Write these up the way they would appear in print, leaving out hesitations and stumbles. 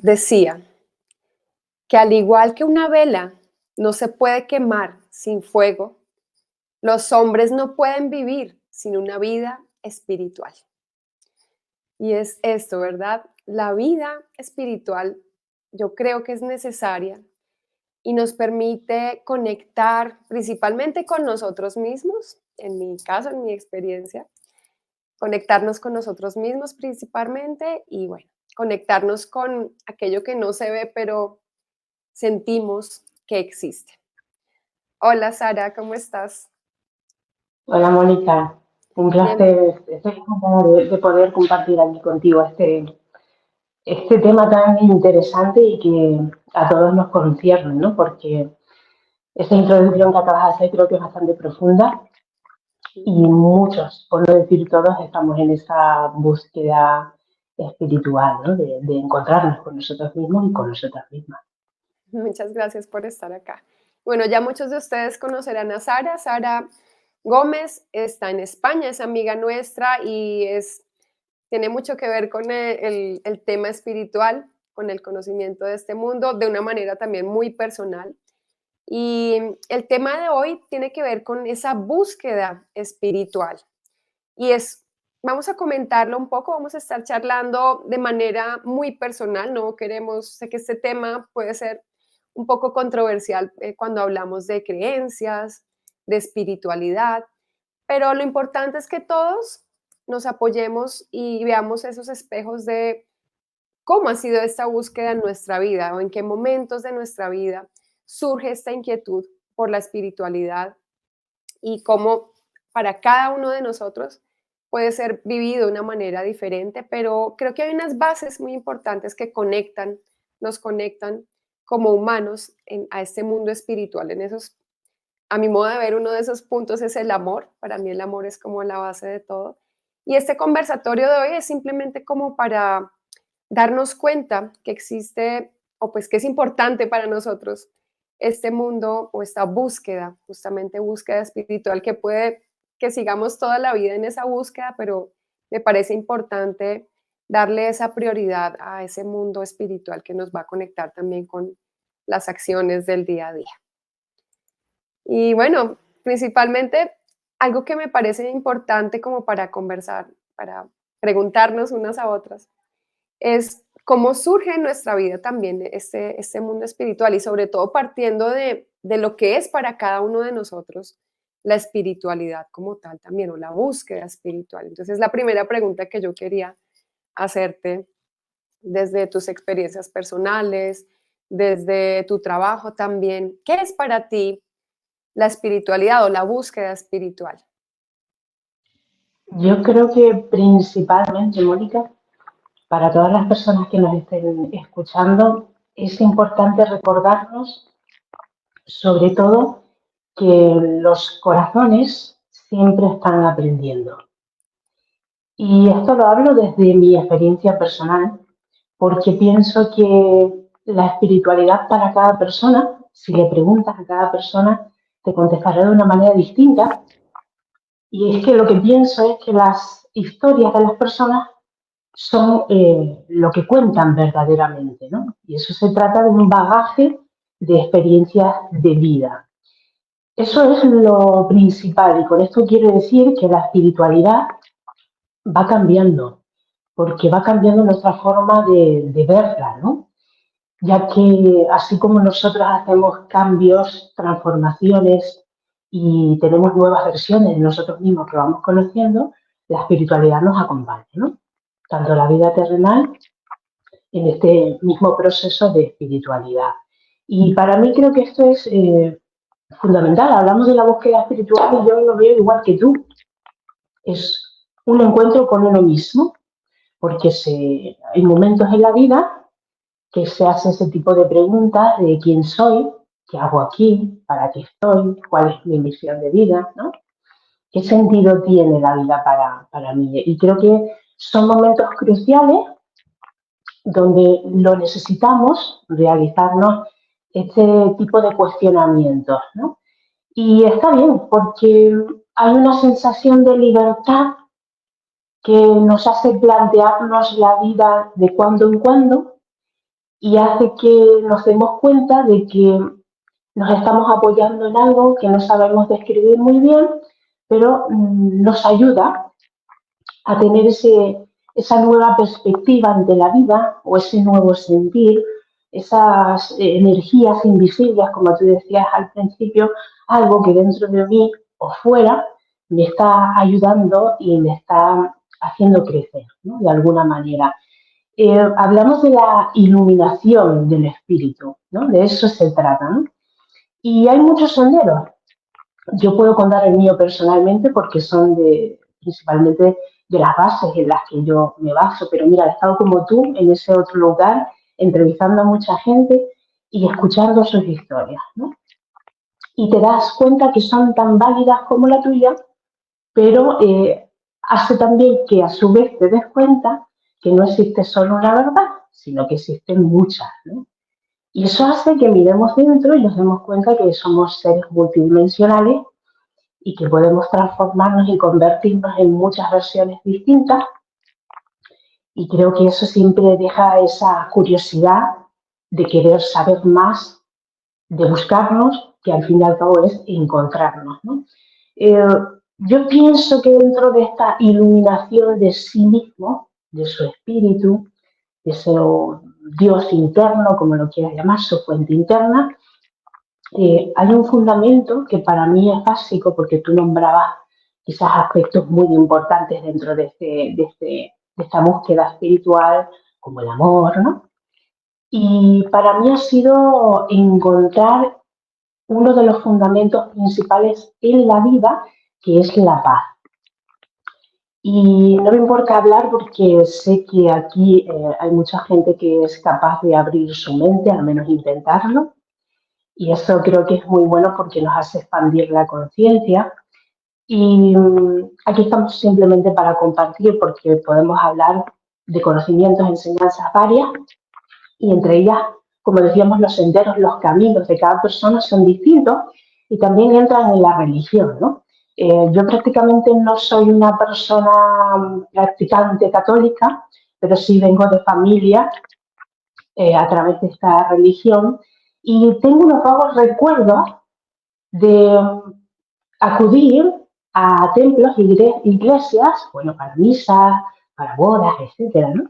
decía que al igual que una vela no se puede quemar sin fuego, los hombres no pueden vivir sin una vida espiritual. Y es esto, ¿verdad? La vida espiritual yo creo que es necesaria y nos permite conectar principalmente con nosotros mismos, en mi caso, en mi experiencia, conectarnos con nosotros mismos principalmente y bueno, conectarnos con aquello que no se ve, pero sentimos que existe. Hola Sara, ¿cómo estás? Hola Mónica, un Bien, placer, estoy encantada de poder compartir aquí contigo este tema tan interesante y que a todos nos concierne, ¿no? Porque esta introducción que acabas de hacer creo que es bastante profunda y muchos, por no decir todos, estamos en esa búsqueda espiritual, ¿no? De encontrarnos con nosotros mismos y con nosotras mismas. muchas gracias por estar acá. Bueno, ya muchos de ustedes conocerán a Sara. Sara Gómez está en España, es amiga nuestra y tiene mucho que ver con el tema espiritual, con el conocimiento de este mundo, de una manera también muy personal. Y el tema de hoy tiene que ver con esa búsqueda espiritual. Y vamos a comentarlo un poco, vamos a estar charlando de manera muy personal, no queremos, sé que este tema puede ser un poco controversial cuando hablamos de creencias, de espiritualidad, pero lo importante es que todos nos apoyemos y veamos esos espejos de cómo ha sido esta búsqueda en nuestra vida o en qué momentos de nuestra vida surge esta inquietud por la espiritualidad y cómo para cada uno de nosotros puede ser vivido de una manera diferente, pero creo que hay unas bases muy importantes que nos conectan como humanos a este mundo espiritual. A mi modo de ver, uno de esos puntos es el amor. Para mí el amor es como la base de todo. Y este conversatorio de hoy es simplemente como para darnos cuenta que existe, o pues que es importante para nosotros este mundo o esta búsqueda, justamente búsqueda espiritual que puede que sigamos toda la vida en esa búsqueda, pero me parece importante darle esa prioridad a ese mundo espiritual que nos va a conectar también con las acciones del día a día. Y bueno, principalmente algo que me parece importante como para conversar, para preguntarnos unas a otras, es cómo surge en nuestra vida también este mundo espiritual y sobre todo partiendo de lo que es para cada uno de nosotros la espiritualidad como tal también o la búsqueda espiritual. Entonces, la primera pregunta que yo quería hacerte desde tus experiencias personales, desde tu trabajo también, ¿qué es para ti la espiritualidad o la búsqueda espiritual? Yo creo que principalmente, Mónica, para todas las personas que nos estén escuchando, es importante recordarnos, sobre todo, que los corazones siempre están aprendiendo. Y esto lo hablo desde mi experiencia personal, porque pienso que la espiritualidad para cada persona, si le preguntas a cada persona, te contestará de una manera distinta. Y es que lo que pienso es que las historias de las personas son lo que cuentan verdaderamente, ¿no? Y eso se trata de un bagaje de experiencias de vida. Eso es lo principal y con esto quiero decir que la espiritualidad va cambiando, porque va cambiando nuestra forma de verla, ¿no? Ya que así como nosotros hacemos cambios, transformaciones y tenemos nuevas versiones de nosotros mismos que vamos conociendo, la espiritualidad nos acompaña, ¿no? Tanto la vida terrenal en este mismo proceso de espiritualidad. Y para mí creo que esto es fundamental. Hablamos de la búsqueda espiritual y yo lo veo igual que tú. Es un encuentro con uno mismo, porque hay momentos en la vida que se hace ese tipo de preguntas de quién soy, qué hago aquí, para qué estoy, cuál es mi misión de vida, ¿no? ¿Qué sentido tiene la vida para mí? Y creo que son momentos cruciales donde lo necesitamos realizarnos este tipo de cuestionamientos, ¿no? Y está bien, porque hay una sensación de libertad que nos hace plantearnos la vida de cuando en cuando y hace que nos demos cuenta de que nos estamos apoyando en algo que no sabemos describir muy bien, pero nos ayuda a tener esa nueva perspectiva ante la vida o ese nuevo sentir, esas energías invisibles, como tú decías al principio, algo que dentro de mí o fuera me está ayudando y me está haciendo crecer, ¿no? De alguna manera. Hablamos de la iluminación del espíritu, ¿no? De eso se trata, ¿no? Y hay muchos senderos. Yo puedo contar el mío personalmente porque son principalmente de las bases en las que yo me baso, pero mira, he estado como tú en ese otro lugar, entrevistando a mucha gente y escuchando sus historias, ¿no? Y te das cuenta que son tan válidas como la tuya, pero hace también que a su vez te des cuenta que no existe solo una verdad, sino que existen muchas, ¿no? Y eso hace que miremos dentro y nos demos cuenta que somos seres multidimensionales y que podemos transformarnos y convertirnos en muchas versiones distintas. Y creo que eso siempre deja esa curiosidad de querer saber más, de buscarnos, que al fin y al cabo es encontrarnos, ¿no? Eh, yo pienso que dentro de esta iluminación de sí mismo, de su espíritu, de su Dios interno, como lo quieras llamar, su fuente interna, hay un fundamento que para mí es básico porque tú nombrabas quizás aspectos muy importantes dentro de esta búsqueda espiritual, como el amor, ¿no? Y para mí ha sido encontrar uno de los fundamentos principales en la vida, que es la paz. Y no me importa hablar porque sé que aquí hay mucha gente que es capaz de abrir su mente, al menos intentarlo, y eso creo que es muy bueno porque nos hace expandir la conciencia. Y aquí estamos simplemente para compartir porque podemos hablar de conocimientos, enseñanzas varias y entre ellas, como decíamos, los senderos, los caminos de cada persona son distintos y también entran en la religión, ¿no? Yo prácticamente no soy una persona practicante católica, pero sí vengo de familia a través de esta religión y tengo unos vagos recuerdos de acudir a templos, iglesias, bueno, para misas, para bodas, etcétera, ¿no?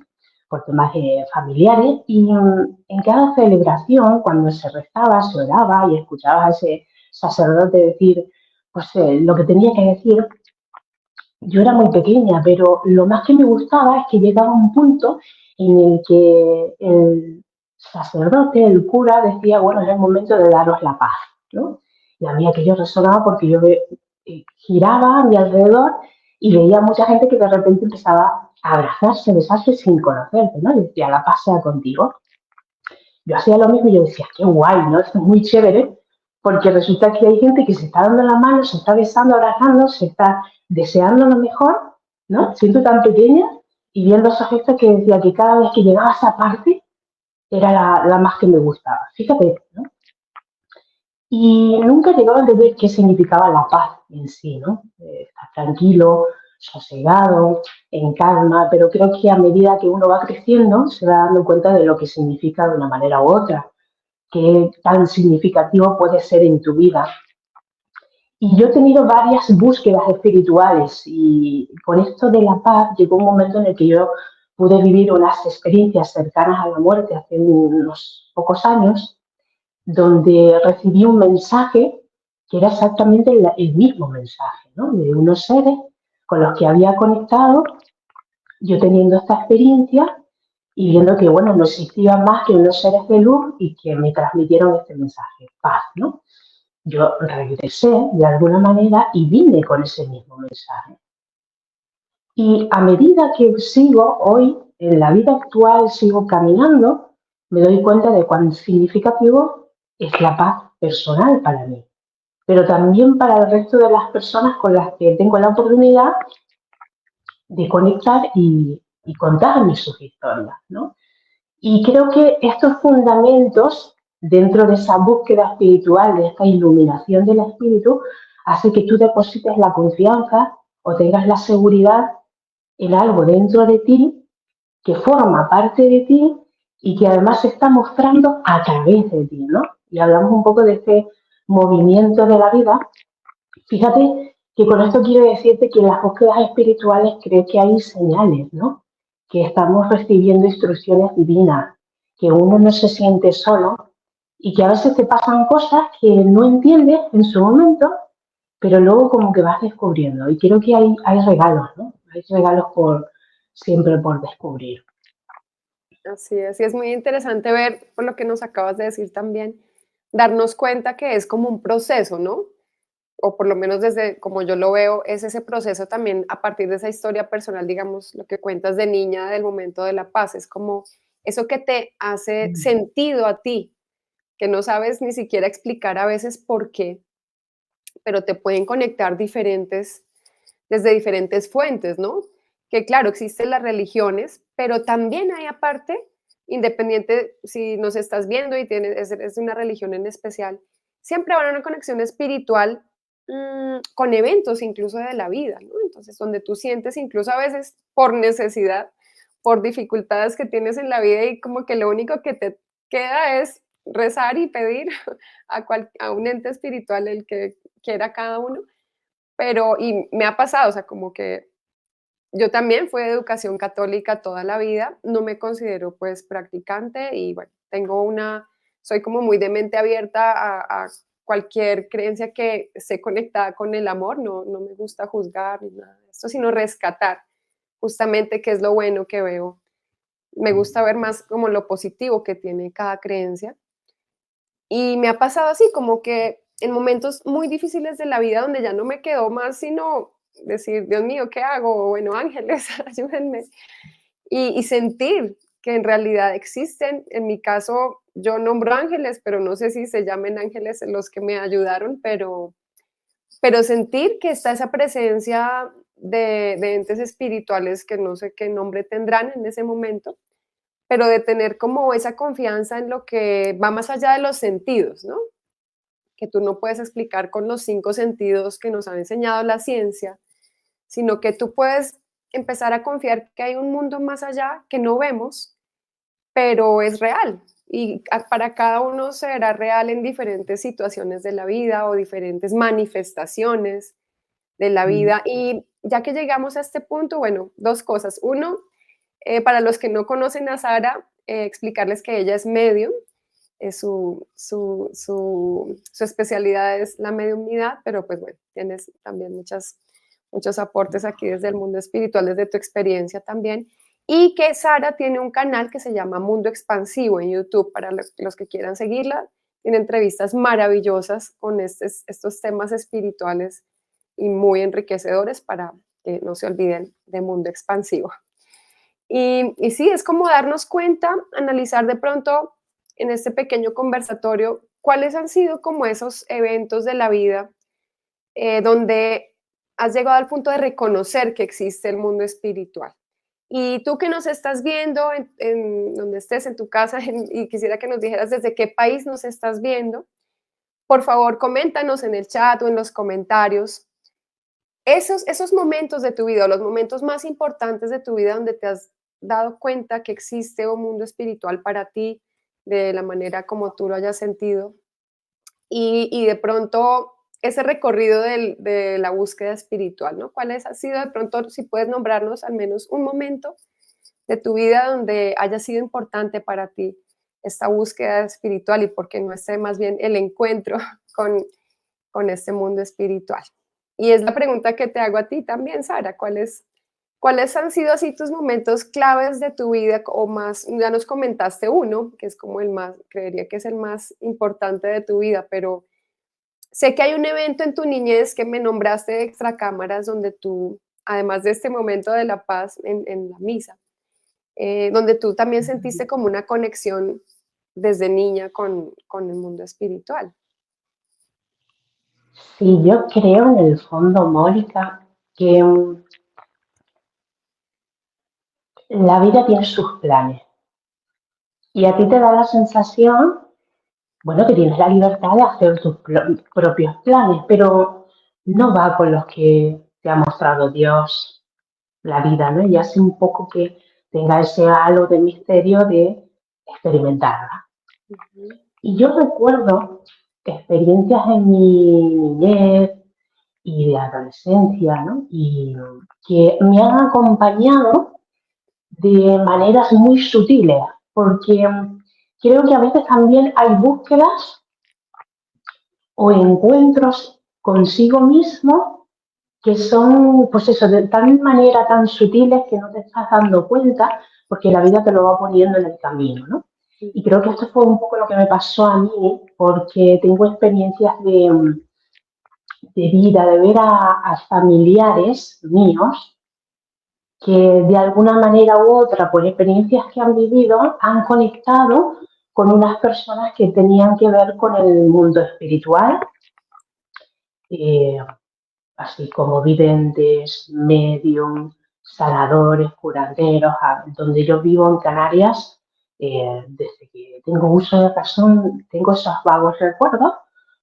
Por temas familiares. Y en cada celebración, cuando se rezaba, se oraba y escuchaba a ese sacerdote decir, pues lo que tenía que decir, yo era muy pequeña, pero lo más que me gustaba es que llegaba un punto en el que el sacerdote, el cura, decía, bueno, es el momento de daros la paz, ¿no? Y a mí aquello resonaba porque yo giraba a mi alrededor y veía mucha gente que de repente empezaba a abrazarse, besarse sin conocerte, ¿no? Y decía, la paz sea contigo. Yo hacía lo mismo y yo decía, qué guay, ¿no? Esto es muy chévere, porque resulta que hay gente que se está dando la mano, se está besando, abrazando, se está deseando lo mejor, ¿no? Siento tan pequeña y viendo esos gestos que decía que cada vez que llegaba a esa parte era la más que me gustaba. Fíjate, ¿no? Y nunca llegaba a entender qué significaba la paz en sí, ¿no? Estar tranquilo, sosegado, en calma, pero creo que a medida que uno va creciendo se va dando cuenta de lo que significa de una manera u otra, qué tan significativo puede ser en tu vida. Y yo he tenido varias búsquedas espirituales y con esto de la paz llegó un momento en el que yo pude vivir unas experiencias cercanas a la muerte hace unos pocos años donde recibí un mensaje que era exactamente el mismo mensaje, ¿no? De unos seres con los que había conectado, yo teniendo esta experiencia y viendo que, bueno, no existían más que unos seres de luz y que me transmitieron este mensaje, paz, ¿no? Yo regresé de alguna manera y vine con ese mismo mensaje. Y a medida que sigo hoy, en la vida actual, sigo caminando, me doy cuenta de cuán significativo es la paz personal para mí, pero también para el resto de las personas con las que tengo la oportunidad de conectar y contarme sus historias, ¿no? Y creo que estos fundamentos, dentro de esa búsqueda espiritual, de esta iluminación del espíritu, hace que tú deposites la confianza o tengas la seguridad en algo dentro de ti que forma parte de ti y que además se está mostrando a través de ti, ¿no? Y hablamos un poco de este movimiento de la vida. Fíjate que con esto quiero decirte que en las búsquedas espirituales creo que hay señales, ¿no? Que estamos recibiendo instrucciones divinas, que uno no se siente solo y que a veces te pasan cosas que no entiendes en su momento, pero luego como que vas descubriendo. Y creo que hay regalos, ¿no? Hay regalos siempre por descubrir. Así es, y es muy interesante ver, por lo que nos acabas de decir también, darnos cuenta que es como un proceso, ¿no? O por lo menos desde como yo lo veo, es ese proceso también a partir de esa historia personal, digamos, lo que cuentas de niña del momento de la paz, es como eso que te hace sentido a ti, que no sabes ni siquiera explicar a veces por qué, pero te pueden conectar desde diferentes fuentes, ¿no? Que claro, existen las religiones, pero también hay aparte, independiente si nos estás viendo y tienes, es de una religión en especial, siempre habrá una conexión espiritual con eventos incluso de la vida, ¿no? Entonces, donde tú sientes incluso a veces por necesidad, por dificultades que tienes en la vida y como que lo único que te queda es rezar y pedir a un ente espiritual, el que quiera cada uno, pero y me ha pasado, o sea, como que yo también fui de educación católica toda la vida, no me considero pues practicante y bueno, soy como muy de mente abierta a cualquier creencia que esté conectada con el amor, no me gusta juzgar ni nada de esto, sino rescatar justamente qué es lo bueno que veo. Me gusta ver más como lo positivo que tiene cada creencia. Y me ha pasado así, como que en momentos muy difíciles de la vida donde ya no me quedó más sino decir, Dios mío, ¿qué hago? Bueno, ángeles, ayúdenme. Y sentir que en realidad existen. En mi caso, yo nombro ángeles, pero no sé si se llamen ángeles los que me ayudaron, pero sentir que está esa presencia de entes espirituales que no sé qué nombre tendrán en ese momento, pero de tener como esa confianza en lo que va más allá de los sentidos, ¿no? Que tú no puedes explicar con los 5 sentidos que nos ha enseñado la ciencia, sino que tú puedes empezar a confiar que hay un mundo más allá que no vemos, pero es real. Y para cada uno será real en diferentes situaciones de la vida o diferentes manifestaciones de la vida. Y ya que llegamos a este punto, bueno, 2 cosas. Uno, para los que no conocen a Sara, explicarles que ella es medium, su especialidad es la mediumnidad, pero pues bueno, tienes también muchos aportes aquí desde el mundo espiritual, desde tu experiencia también. Y que Sara tiene un canal que se llama Mundo Expansivo en YouTube, para los que quieran seguirla. Tiene entrevistas maravillosas con estos temas espirituales y muy enriquecedores para que no se olviden de Mundo Expansivo. Y sí, es como darnos cuenta, analizar de pronto en este pequeño conversatorio cuáles han sido como esos eventos de la vida donde has llegado al punto de reconocer que existe el mundo espiritual. Y tú que nos estás viendo en donde estés, en tu casa, y quisiera que nos dijeras desde qué país nos estás viendo, por favor, coméntanos en el chat o en los comentarios esos momentos de tu vida, o los momentos más importantes de tu vida donde te has dado cuenta que existe un mundo espiritual para ti, de la manera como tú lo hayas sentido, y de pronto ese recorrido de la búsqueda espiritual, ¿no? ¿Cuáles ha sido de pronto, si puedes nombrarnos al menos un momento de tu vida donde haya sido importante para ti esta búsqueda espiritual y por qué no esté más bien el encuentro con, con este mundo espiritual? Y es la pregunta que te hago a ti también, Sara, ¿cuáles han sido así tus momentos claves de tu vida o más? Ya nos comentaste uno, que es como el más, creería que es el más importante de tu vida, pero sé que hay un evento en tu niñez que me nombraste de extracámaras donde tú, además de este momento de la paz en la misa, donde tú también sentiste como una conexión desde niña con el mundo espiritual. Sí, yo creo en el fondo, Mónica, que la vida tiene sus planes y a ti te da la sensación, bueno, que tienes la libertad de hacer tus propios planes, pero no va con los que te ha mostrado Dios, la vida, ¿no? Y hace un poco que tenga ese halo de misterio de experimentarla. Ujú. Y yo recuerdo experiencias en mi niñez y de adolescencia, ¿no? Y que me han acompañado de maneras muy sutiles, porque creo que a veces también hay búsquedas o encuentros consigo mismo que son, pues eso, de tal manera tan sutiles que no te estás dando cuenta porque la vida te lo va poniendo en el camino, ¿no? Y creo que esto fue un poco lo que me pasó a mí, porque tengo experiencias de vida, de ver a familiares míos que de alguna manera u otra, por experiencias que han vivido, han conectado con unas personas que tenían que ver con el mundo espiritual, eh, así como videntes, medium, sanadores, curanderos, donde yo vivo en Canarias, desde que tengo uso de razón, tengo esos vagos recuerdos,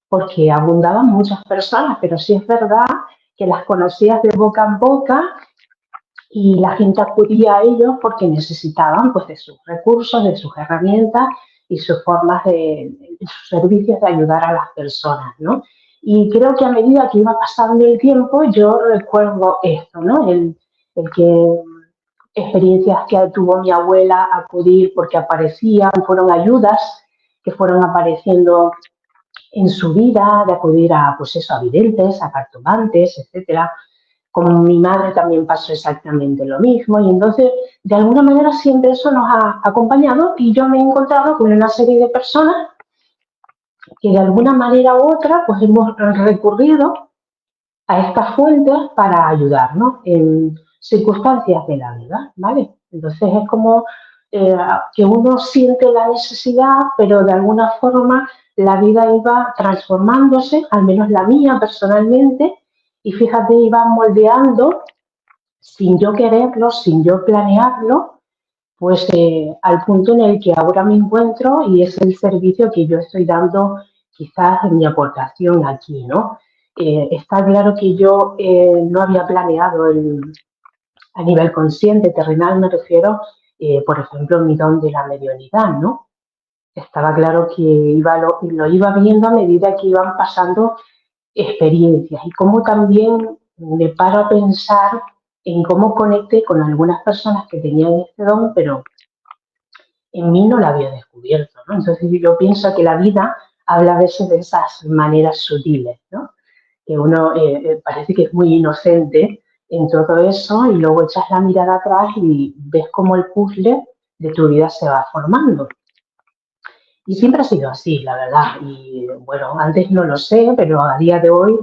porque abundaban muchas personas, pero sí es verdad que las conocías de boca en boca y la gente acudía a ellos porque necesitaban pues, de sus recursos, de sus herramientas y sus formas de sus servicios de ayudar a las personas, ¿no? Y creo que a medida que iba pasando el tiempo, yo recuerdo esto, ¿no? El que experiencias que tuvo mi abuela acudir porque aparecían, fueron ayudas que fueron apareciendo en su vida, de acudir a, pues eso, a videntes, a cartomantes, etcétera. Con mi madre también pasó exactamente lo mismo y entonces de alguna manera siempre eso nos ha acompañado y yo me he encontrado con una serie de personas que de alguna manera u otra pues hemos recurrido a estas fuentes para ayudarnos en circunstancias de la vida, ¿vale? Entonces es como que uno siente la necesidad, pero de alguna forma la vida iba transformándose, al menos la mía personalmente, y fíjate, iba moldeando sin yo quererlo, sin yo planearlo, pues al punto en el que ahora me encuentro y es el servicio que yo estoy dando quizás en mi aportación aquí, ¿no? Está claro que yo no había planeado a nivel consciente, terrenal, me refiero, por ejemplo, mi don de la mediunidad, ¿no? Estaba claro que lo iba viendo a medida que iban pasando experiencias y cómo también me paro a pensar en cómo conecté con algunas personas que tenían este don, pero en mí no la había descubierto, ¿no? Entonces yo pienso que la vida habla a veces de esas maneras sutiles, ¿no? Que uno parece que es muy inocente en todo eso y luego echas la mirada atrás y ves cómo el puzzle de tu vida se va formando. Y siempre ha sido así, la verdad. Y bueno, antes no lo sé, pero a día de hoy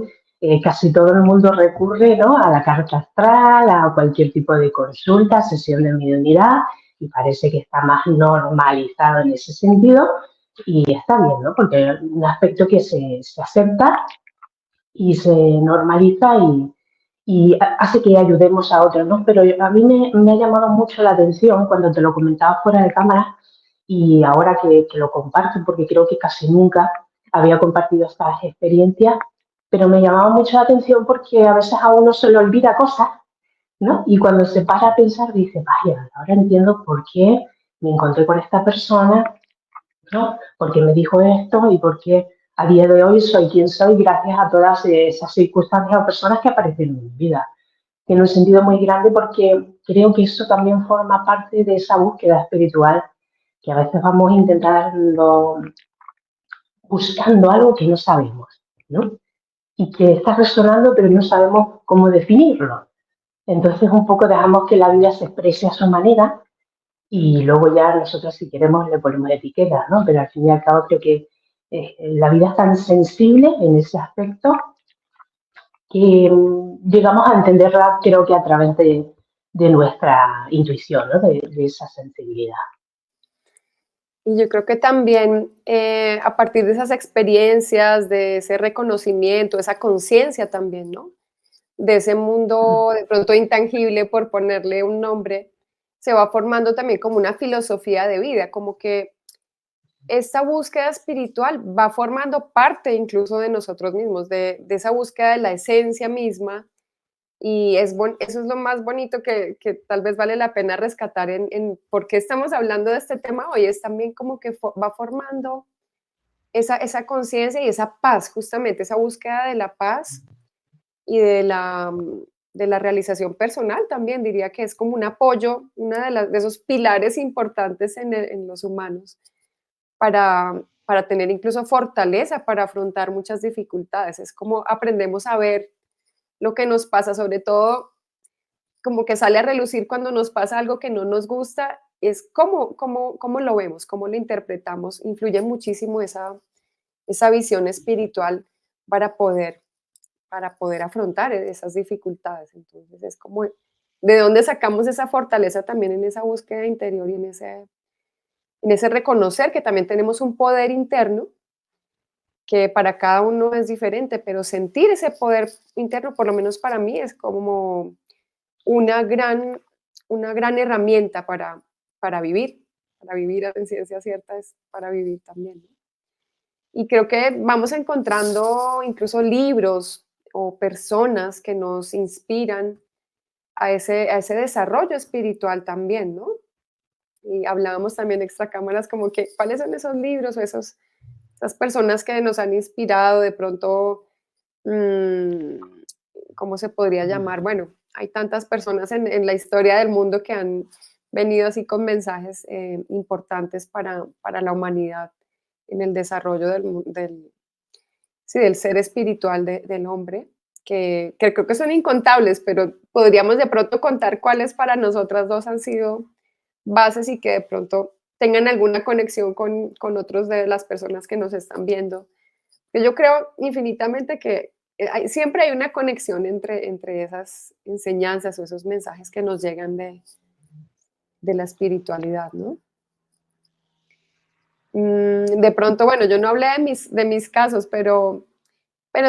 casi todo el mundo recurre, ¿no? A la carta astral, a cualquier tipo de consulta, sesión de mediunidad, y parece que está más normalizado en ese sentido. Y está bien, ¿no? Porque es un aspecto que se acepta y se normaliza y hace que ayudemos a otros, ¿no? Pero a mí me ha llamado mucho la atención cuando te lo comentaba fuera de cámara y ahora que lo comparto, porque creo que casi nunca había compartido estas experiencias, pero me llamaba mucho la atención porque a veces a uno se le olvida cosas, ¿no? Y cuando se para a pensar dice, vaya, ahora entiendo por qué me encontré con esta persona, ¿no? Porque me dijo esto y porque a día de hoy soy quien soy gracias a todas esas circunstancias o personas que aparecen en mi vida. Tiene un sentido muy grande porque creo que eso también forma parte de esa búsqueda espiritual que a veces vamos intentando buscando algo que no sabemos, ¿no? Y que está resonando pero no sabemos cómo definirlo. Entonces un poco dejamos que la vida se exprese a su manera y luego ya nosotros si queremos le ponemos etiquetas, ¿no? Pero al fin y al cabo creo que la vida es tan sensible en ese aspecto que llegamos a entenderla creo que a través de nuestra intuición, ¿no? De esa sensibilidad. Y yo creo que también a partir de esas experiencias, de ese reconocimiento, esa conciencia también, ¿no? De ese mundo de pronto intangible, por ponerle un nombre, se va formando también como una filosofía de vida, como que esta búsqueda espiritual va formando parte incluso de nosotros mismos, de esa búsqueda de la esencia misma Y eso es lo más bonito que tal vez vale la pena rescatar en por qué estamos hablando de este tema hoy, es también como que va formando esa conciencia y esa paz, justamente esa búsqueda de la paz y de la realización personal también, diría que es como un apoyo, una de esos pilares importantes en los humanos para tener incluso fortaleza para afrontar muchas dificultades. Es como aprendemos a ver lo que nos pasa, sobre todo como que sale a relucir cuando nos pasa algo que no nos gusta, es cómo lo vemos, cómo lo interpretamos. Influye muchísimo esa visión espiritual para poder, para poder afrontar esas dificultades. Entonces es como de dónde sacamos esa fortaleza también en esa búsqueda interior y en ese reconocer que también tenemos un poder interno que para cada uno es diferente, pero sentir ese poder interno, por lo menos para mí, es como una gran, una gran herramienta para vivir en ciencia cierta es para vivir también. ¿No? Y creo que vamos encontrando incluso libros o personas que nos inspiran a ese desarrollo espiritual también, ¿no? Y hablábamos también extra cámaras como que, ¿cuáles son esos libros o esas personas que nos han inspirado de pronto? mm, ¿Cómo se podría llamar? Bueno, hay tantas personas en la historia del mundo que han venido así con mensajes importantes para la humanidad en el desarrollo sí, del ser espiritual del hombre, que creo que son incontables, pero podríamos de pronto contar cuáles para nosotras dos han sido bases y que de pronto tengan alguna conexión con otros de las personas que nos están viendo. Yo creo infinitamente que siempre hay una conexión entre esas enseñanzas o esos mensajes que nos llegan de la espiritualidad, ¿no? De pronto, bueno, yo no hablé de mis casos, pero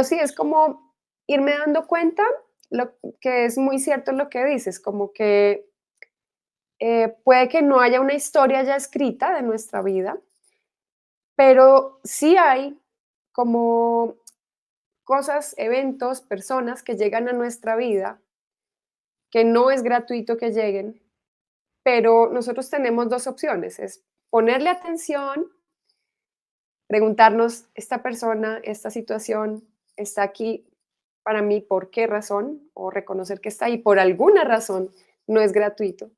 sí, es como irme dando cuenta lo que es muy cierto lo que dices, como que puede que no haya una historia ya escrita de nuestra vida, pero sí hay como cosas, eventos, personas que llegan a nuestra vida, que no es gratuito que lleguen, pero nosotros tenemos dos opciones, es ponerle atención, preguntarnos, esta persona, esta situación está aquí para mí, ¿por qué razón? O reconocer que está ahí por alguna razón, no es gratuito.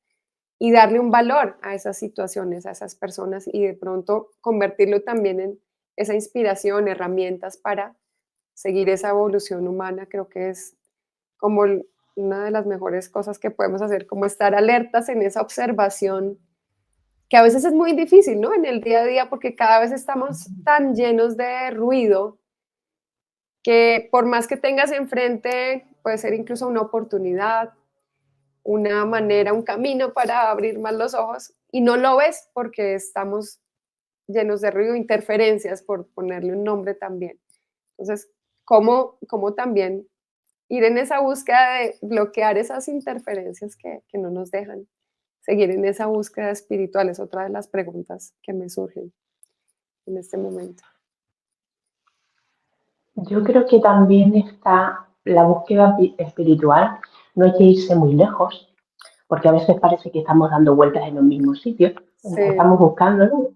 Y darle un valor a esas situaciones, a esas personas y de pronto convertirlo también en esa inspiración, herramientas para seguir esa evolución humana, creo que es como una de las mejores cosas que podemos hacer, como estar alertas en esa observación, que a veces es muy difícil, ¿no? En el día a día, porque cada vez estamos tan llenos de ruido que por más que tengas enfrente, puede ser incluso una oportunidad, una manera, un camino para abrir más los ojos y no lo ves porque estamos llenos de ruido, interferencias, por ponerle un nombre también. Entonces, ¿cómo también ir en esa búsqueda de bloquear esas interferencias que no nos dejan seguir en esa búsqueda espiritual? Es otra de las preguntas que me surgen en este momento. Yo creo que también está la búsqueda espiritual, no hay que irse muy lejos, porque a veces parece que estamos dando vueltas en un mismo sitio, Sí, estamos buscando, ¿no?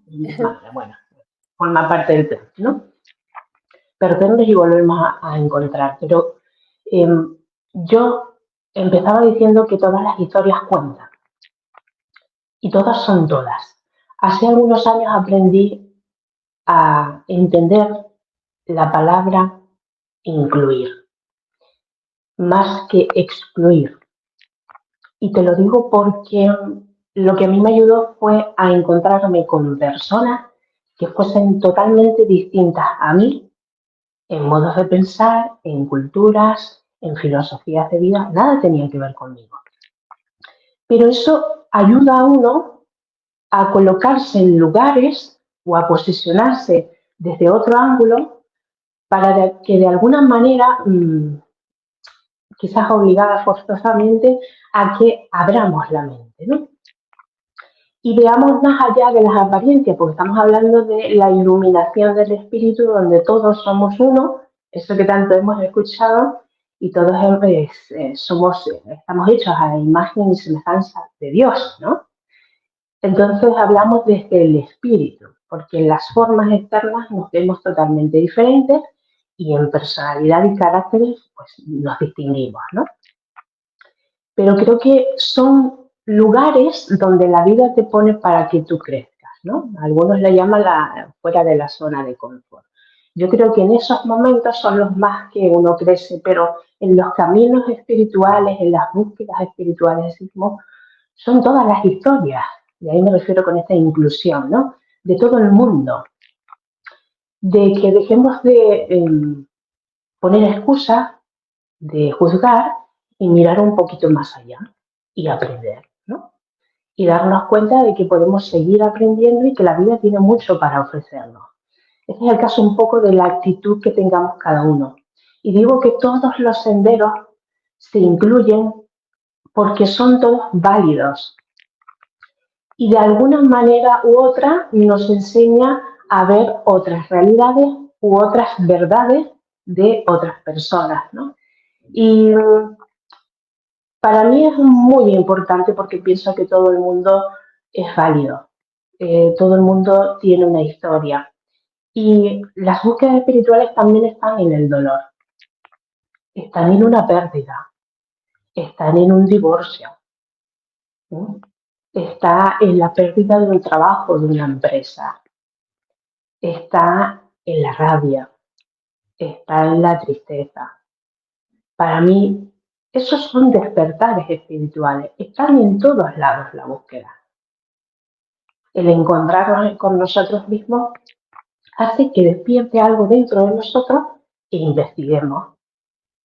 Bueno, forma parte del plan, ¿no? Perdernos y volvemos a encontrar. Pero yo empezaba diciendo que todas las historias cuentan, y todas son todas. Hace algunos años aprendí a entender la palabra incluir, más que excluir. Y te lo digo porque lo que a mí me ayudó fue a encontrarme con personas que fuesen totalmente distintas a mí en modos de pensar, en culturas, en filosofías de vida, nada tenía que ver conmigo. Pero eso ayuda a uno a colocarse en lugares o a posicionarse desde otro ángulo para que de alguna manera quizás obligada forzosamente a que abramos la mente, ¿no? Y veamos más allá de las apariencias, porque estamos hablando de la iluminación del espíritu, donde todos somos uno, eso que tanto hemos escuchado, y todos estamos hechos a la imagen y semejanza de Dios, ¿no? Entonces hablamos desde el espíritu, porque en las formas externas nos vemos totalmente diferentes y en personalidad y caracteres pues nos distinguimos, ¿no? Pero creo que son lugares donde la vida te pone para que tú crezcas, ¿no? Algunos le llaman fuera de la zona de confort. Yo creo que en esos momentos son los más que uno crece, pero en los caminos espirituales, en las búsquedas espirituales, decimos, son todas las historias, y ahí me refiero con esta inclusión, ¿no? De todo el mundo, de que dejemos de poner excusas, de juzgar y mirar un poquito más allá y aprender, ¿no? Y darnos cuenta de que podemos seguir aprendiendo y que la vida tiene mucho para ofrecernos. Este es el caso un poco de la actitud que tengamos cada uno. Y digo que todos los senderos se incluyen porque son todos válidos y de alguna manera u otra nos enseña a ver otras realidades u otras verdades de otras personas, ¿no? Y para mí es muy importante porque pienso que todo el mundo es válido, todo el mundo tiene una historia y las búsquedas espirituales también están en el dolor, están en una pérdida, están en un divorcio, ¿no? Está en la pérdida de un trabajo, de una empresa, está en la rabia, está en la tristeza. Para mí, esos son despertares espirituales, están en todos lados la búsqueda. El encontrarnos con nosotros mismos hace que despierte algo dentro de nosotros e investiguemos,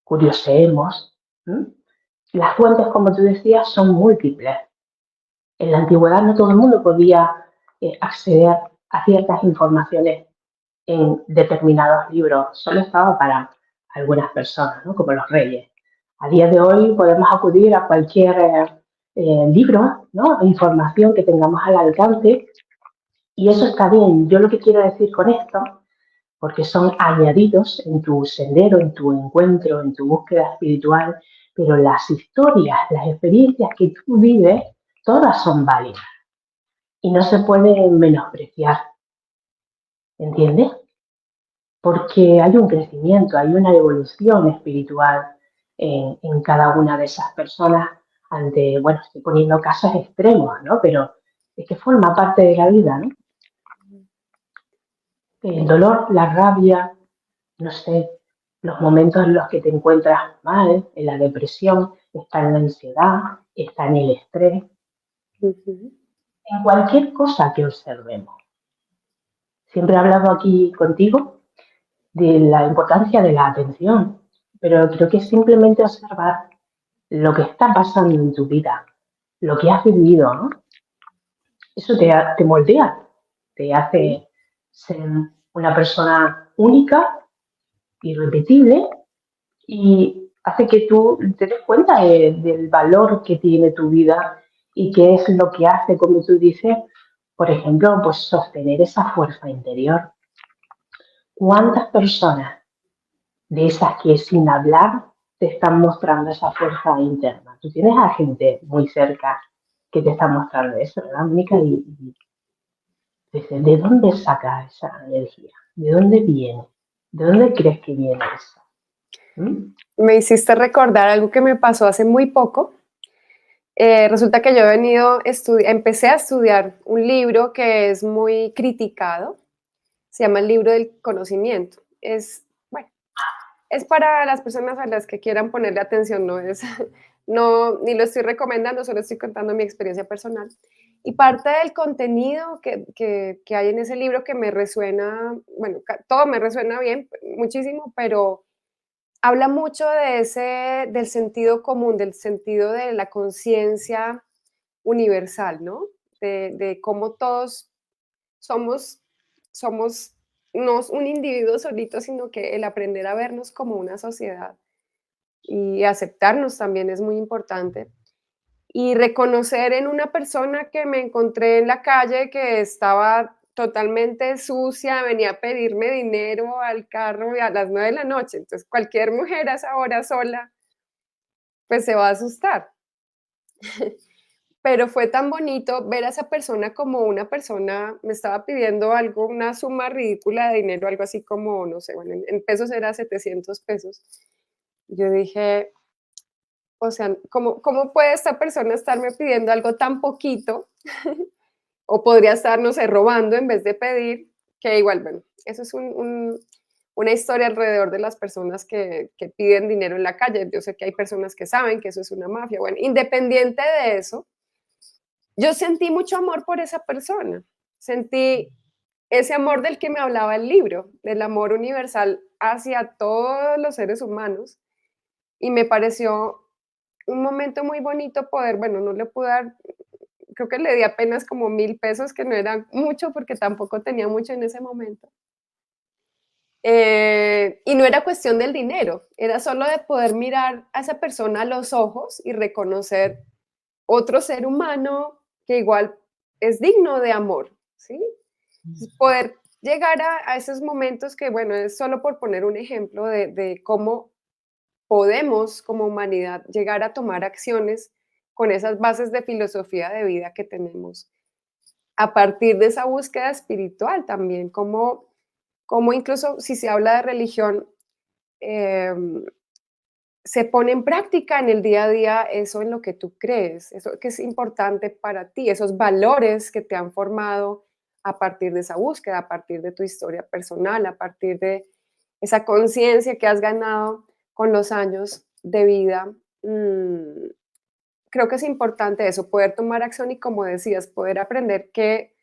curioseemos. ¿Mm? Las fuentes, como tú decías, son múltiples. En la antigüedad no todo el mundo podía acceder a ciertas informaciones en determinados libros, solo estaba para algunas personas, ¿no? Como los reyes. A día de hoy podemos acudir a cualquier libro, ¿no? Información que tengamos al alcance y eso está bien. Yo lo que quiero decir con esto, porque son añadidos en tu sendero, en tu encuentro, en tu búsqueda espiritual, pero las historias, las experiencias que tú vives, todas son válidas y no se pueden menospreciar, ¿entiendes? Porque hay un crecimiento, hay una evolución espiritual en cada una de esas personas ante, bueno, estoy poniendo casos extremos, ¿no? Pero es que forma parte de la vida, ¿no? El dolor, la rabia, no sé, los momentos en los que te encuentras mal, en la depresión, está en la ansiedad, está en el estrés, Ujú. en cualquier cosa que observemos. Siempre he hablado aquí contigo de la importancia de la atención, pero creo que es simplemente observar lo que está pasando en tu vida, lo que has vivido, ¿no? Eso te moldea, te Sí. hace ser una persona única, irrepetible y hace que tú te des cuenta del valor que tiene tu vida y qué es lo que hace, como tú dices, por ejemplo, pues sostener esa fuerza interior. ¿Cuántas personas de esas que sin hablar te están mostrando esa fuerza interna? Tú tienes a gente muy cerca que te está mostrando eso, ¿verdad, Mónica? Y dices, ¿de dónde saca esa energía? ¿De dónde viene? ¿De dónde crees que viene eso? ¿Mm? Me hiciste recordar algo que me pasó hace muy poco. Resulta que yo empecé a estudiar un libro que es muy criticado, se llama el libro del conocimiento. Bueno, es para las personas a las que quieran ponerle atención, no es, no, ni lo estoy recomendando, solo estoy contando mi experiencia personal. Y parte del contenido que hay en ese libro que me resuena, bueno, todo me resuena bien, muchísimo, pero habla mucho del sentido común, del sentido de la conciencia universal, ¿no? De cómo todos somos, somos no un individuo solito, sino que el aprender a vernos como una sociedad y aceptarnos también es muy importante. Y reconocer en una persona que me encontré en la calle que estaba totalmente sucia, venía a pedirme dinero al carro a las 9 de la noche. Entonces, cualquier mujer a esa hora sola, pues se va a asustar. Pero fue tan bonito ver a esa persona como una persona, me estaba pidiendo algo, una suma ridícula de dinero, algo así como, no sé, bueno, en pesos era 700 pesos. Yo dije, o sea, ¿cómo puede esta persona estarme pidiendo algo tan poquito? O podría estar, no sé, robando en vez de pedir, que igual, bueno, eso es una historia alrededor de las personas que piden dinero en la calle. Yo sé que hay personas que saben que eso es una mafia. Bueno, independiente de eso, yo sentí mucho amor por esa persona. Sentí ese amor del que me hablaba el libro, del amor universal hacia todos los seres humanos. Y me pareció un momento muy bonito poder, bueno, no le pude dar, creo que le di apenas como 1.000 pesos, que no era mucho porque tampoco tenía mucho en ese momento. Y no era cuestión del dinero, era solo de poder mirar a esa persona a los ojos y reconocer otro ser humano que igual es digno de amor, ¿sí? Poder llegar a esos momentos que, bueno, es solo por poner un ejemplo de cómo podemos como humanidad llegar a tomar acciones con esas bases de filosofía de vida que tenemos a partir de esa búsqueda espiritual también, como incluso si se habla de religión, em, se pone en práctica en el día a día eso en lo que tú crees, eso que es importante para ti, esos valores que te han formado a partir de esa búsqueda, a partir de tu historia personal, a partir de esa conciencia que has ganado con los años de vida. Creo que es importante eso, poder tomar acción y, como decías, poder aprender que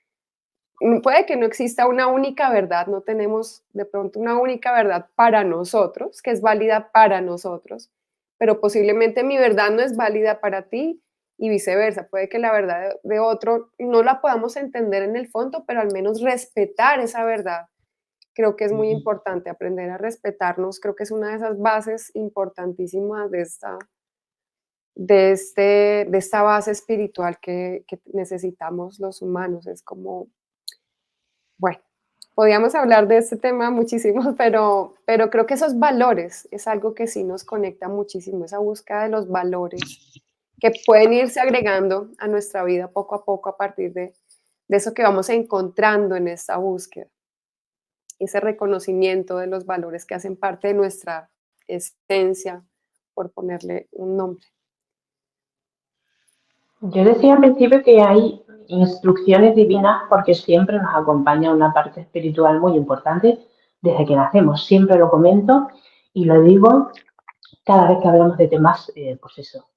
puede que no exista una única verdad, no tenemos de pronto una única verdad para nosotros, que es válida para nosotros, pero posiblemente mi verdad no es válida para ti y viceversa. Puede que la verdad de otro no la podamos entender en el fondo, pero al menos respetar esa verdad. Creo que es muy importante aprender a respetarnos. Creo que es una de esas bases importantísimas de esta base espiritual que necesitamos los humanos. Es como, bueno, podríamos hablar de este tema muchísimo, pero creo que esos valores es algo que sí nos conecta muchísimo, esa búsqueda de los valores que pueden irse agregando a nuestra vida poco a poco a partir de eso que vamos encontrando en esta búsqueda, ese reconocimiento de los valores que hacen parte de nuestra esencia, por ponerle un nombre. Yo decía al principio que hay instrucciones divinas porque siempre nos acompaña una parte espiritual muy importante desde que nacemos. Siempre lo comento y lo digo cada vez que hablamos de temas, pues eso,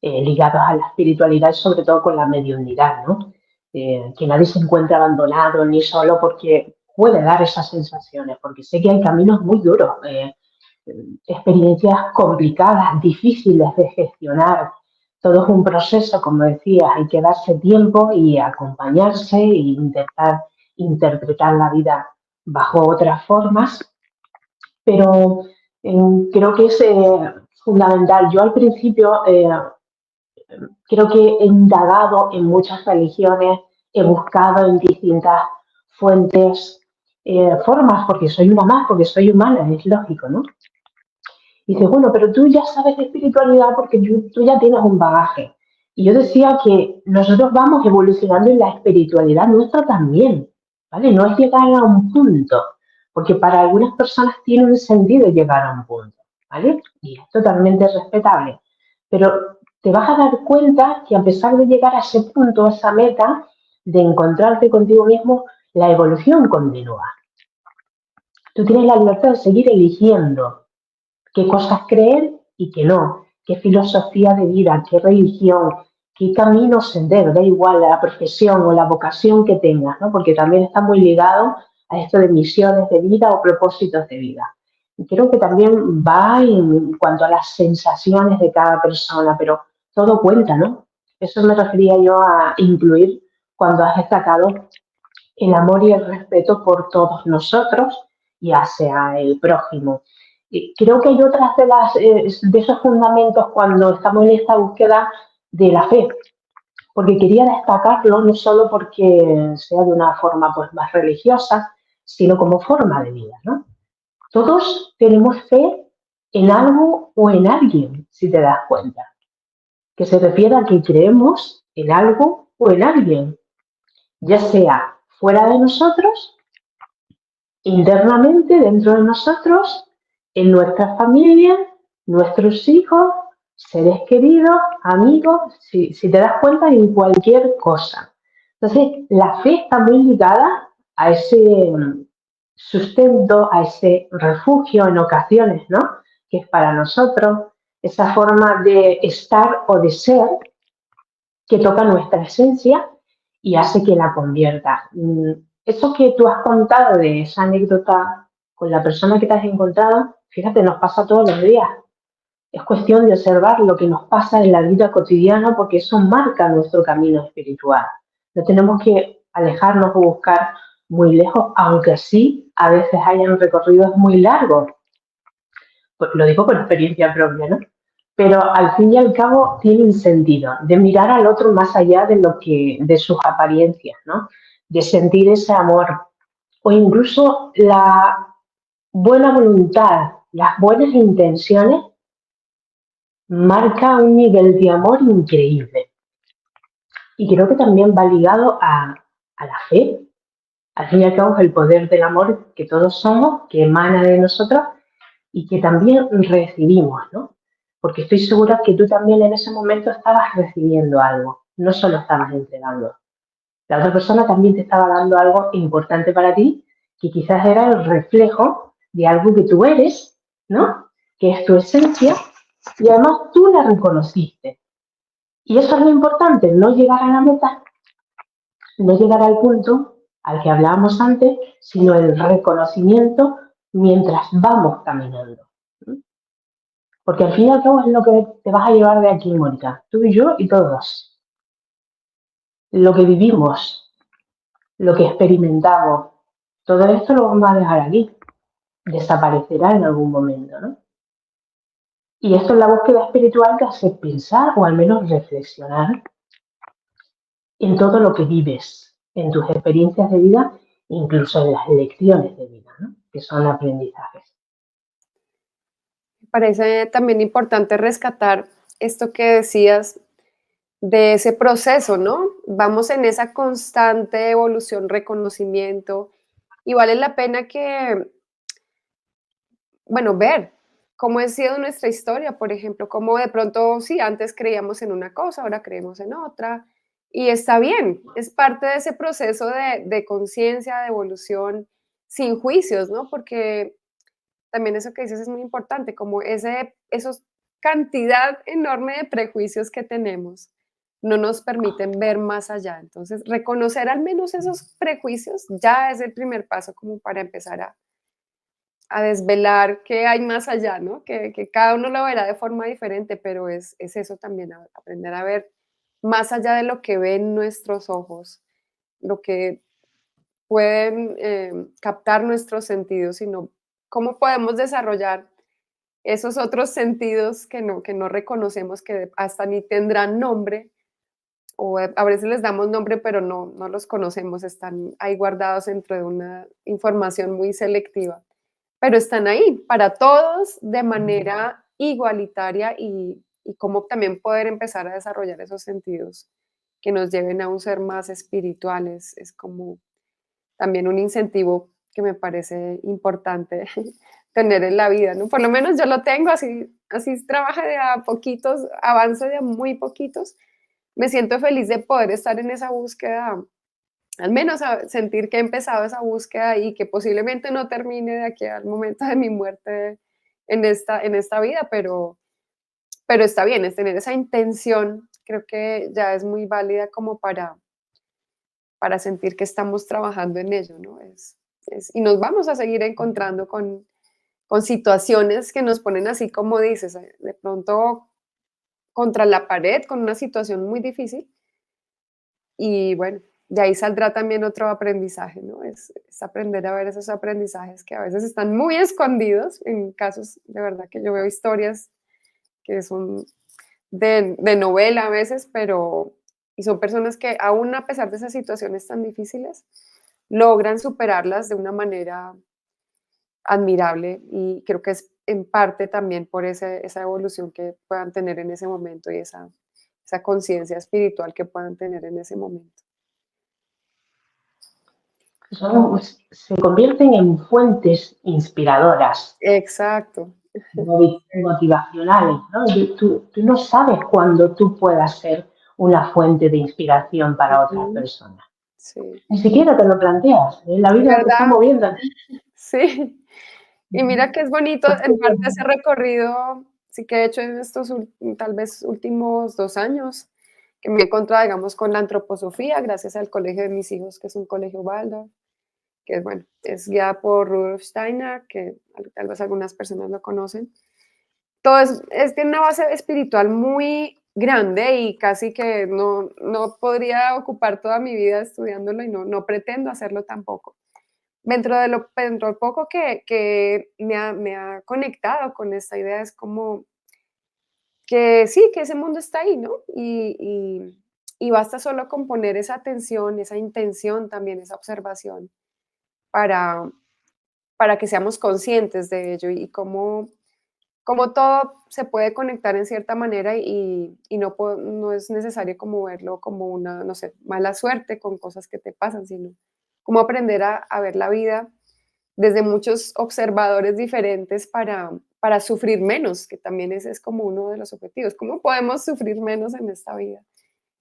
ligados a la espiritualidad, sobre todo con la mediunidad, ¿no? Que nadie se encuentre abandonado ni solo, porque puede dar esas sensaciones, porque sé que hay caminos muy duros, experiencias complicadas, difíciles de gestionar. Todo es un proceso, como decías, hay que darse tiempo y acompañarse e intentar interpretar la vida bajo otras formas, pero creo que es fundamental. Yo al principio creo que he indagado en muchas religiones, he buscado en distintas fuentes, formas, porque soy una más, porque soy humana, es lógico, ¿no? Y dice, bueno, pero tú ya sabes de espiritualidad porque tú ya tienes un bagaje. Y yo decía que nosotros vamos evolucionando en la espiritualidad nuestra también, ¿vale? No es llegar a un punto, porque para algunas personas tiene un sentido llegar a un punto, ¿vale? Y es totalmente respetable. Pero te vas a dar cuenta que a pesar de llegar a ese punto, a esa meta, de encontrarte contigo mismo, la evolución continúa. Tú tienes la libertad de seguir eligiendo qué cosas creer y qué no, qué filosofía de vida, qué religión, qué camino sendero, da igual la profesión o la vocación que tengas, ¿no? Porque también está muy ligado a esto de misiones de vida o propósitos de vida. Y creo que también va en cuanto a las sensaciones de cada persona, pero todo cuenta, ¿no? Eso me refería yo a incluir cuando has destacado el amor y el respeto por todos nosotros y hacia el prójimo. Y creo que hay otras de esos fundamentos cuando estamos en esta búsqueda de la fe. porque quería destacarlo no solo porque sea de una forma pues, más religiosa, sino como forma de vida, ¿no? Todos tenemos fe en algo o en alguien, si te das cuenta, que se refiere a que creemos en algo o en alguien, ya sea fuera de nosotros, internamente dentro de nosotros, en nuestra familia, nuestros hijos, seres queridos, amigos, si te das cuenta, en cualquier cosa. Entonces, la fe está muy ligada a ese sustento, a ese refugio en ocasiones, ¿no? Que es para nosotros esa forma de estar o de ser que toca nuestra esencia y hace que la convierta. Eso que tú has contado de esa anécdota con la persona que te has encontrado, fíjate, nos pasa todos los días. Es cuestión de observar lo que nos pasa en la vida cotidiana porque eso marca nuestro camino espiritual. No tenemos que alejarnos o buscar muy lejos, aunque sí a veces hayan recorridos muy largos. Pues lo digo por experiencia propia, ¿no? Pero al fin y al cabo tiene un sentido de mirar al otro más allá de lo que, de sus apariencias, ¿no? De sentir ese amor o incluso la buena voluntad, las buenas intenciones marca un nivel de amor increíble. Y creo que también va ligado a la fe. Al fin y al cabo es el poder del amor que todos somos, que emana de nosotros y que también recibimos, ¿no? Porque estoy segura que tú también en ese momento estabas recibiendo algo, no solo estabas entregando. La otra persona también te estaba dando algo importante para ti, que quizás era el reflejo de algo que tú eres, ¿no? Que es tu esencia, y además tú la reconociste. Y eso es lo importante, no llegar a la meta, no llegar al punto al que hablábamos antes, sino el reconocimiento mientras vamos caminando. Porque al fin y al cabo es lo que te vas a llevar de aquí, Mónica. Tú y yo y todos. Lo que vivimos, lo que experimentamos, todo esto lo vamos a dejar aquí. Desaparecerá en algún momento, ¿no? Y esto es la búsqueda espiritual que hace pensar o al menos reflexionar en todo lo que vives, en tus experiencias de vida, incluso en las lecciones de vida, ¿no? Que son aprendizajes. Me parece también importante rescatar esto que decías de ese proceso, ¿no? Vamos en esa constante evolución, reconocimiento, y vale la pena que, bueno, ver cómo ha sido nuestra historia, por ejemplo, cómo de pronto, sí, antes creíamos en una cosa, ahora creemos en otra, y está bien, es parte de ese proceso de conciencia, de evolución, sin juicios, ¿no? Porque también eso que dices es muy importante, como esos cantidad enorme de prejuicios que tenemos no nos permiten ver más allá. Entonces, reconocer al menos esos prejuicios ya es el primer paso como para empezar a desvelar qué hay más allá, ¿no? Que cada uno lo verá de forma diferente, pero es eso también, aprender a ver más allá de lo que ven nuestros ojos, lo que pueden captar nuestros sentidos, sino cómo podemos desarrollar esos otros sentidos que no reconocemos, que hasta ni tendrán nombre, o a veces les damos nombre, pero no los conocemos, están ahí guardados dentro de una información muy selectiva, pero están ahí para todos de manera igualitaria y cómo también poder empezar a desarrollar esos sentidos que nos lleven a un ser más espirituales, es como también un incentivo que me parece importante tener en la vida, ¿no? Por lo menos yo lo tengo, así trabaja de a poquitos, avance de a muy poquitos. Me siento feliz de poder estar en esa búsqueda, al menos sentir que he empezado esa búsqueda y que posiblemente no termine de aquí al momento de mi muerte en esta vida, pero está bien, es tener esa intención, creo que ya es muy válida como para sentir que estamos trabajando en ello, ¿no? Y nos vamos a seguir encontrando con situaciones que nos ponen así como dices, de pronto contra la pared, con una situación muy difícil. Y bueno, de ahí saldrá también otro aprendizaje, ¿no? Es aprender a ver esos aprendizajes que a veces están muy escondidos, en casos de verdad que yo veo historias que son de novela a veces, pero Y son personas que aún a pesar de esas situaciones tan difíciles, logran superarlas de una manera admirable y creo que es en parte también por esa evolución que puedan tener en ese momento y esa conciencia espiritual que puedan tener en ese momento. Se convierten en fuentes inspiradoras, Exacto. motivacionales, ¿no? Y tú no sabes cuándo tú puedas ser una fuente de inspiración para otras Ujú. personas. Sí, Ni siquiera te lo planteas, ¿eh? La vida te está ¿verdad? moviendo a ti. Sí. Y mira que es bonito, en parte ese recorrido, sí que he hecho en estos tal vez últimos 2 años, que me he encontrado, digamos, con la antroposofía, gracias al colegio de mis hijos, que es un colegio Waldorf, que es, bueno, es guiada por Rudolf Steiner, que tal vez algunas personas lo conocen. Todo tiene una base espiritual muy grande y casi que no podría ocupar toda mi vida estudiándolo y no pretendo hacerlo tampoco. Dentro de lo poco que me ha conectado con esta idea, es como que sí, que ese mundo está ahí, ¿no? Y basta solo con poner esa atención, esa intención también, esa observación para que seamos conscientes de ello y cómo todo se puede conectar en cierta manera y no es necesario como verlo como una, no sé, mala suerte con cosas que te pasan, sino como aprender a ver la vida desde muchos observadores diferentes para sufrir menos, que también ese es como uno de los objetivos. ¿Cómo podemos sufrir menos en esta vida?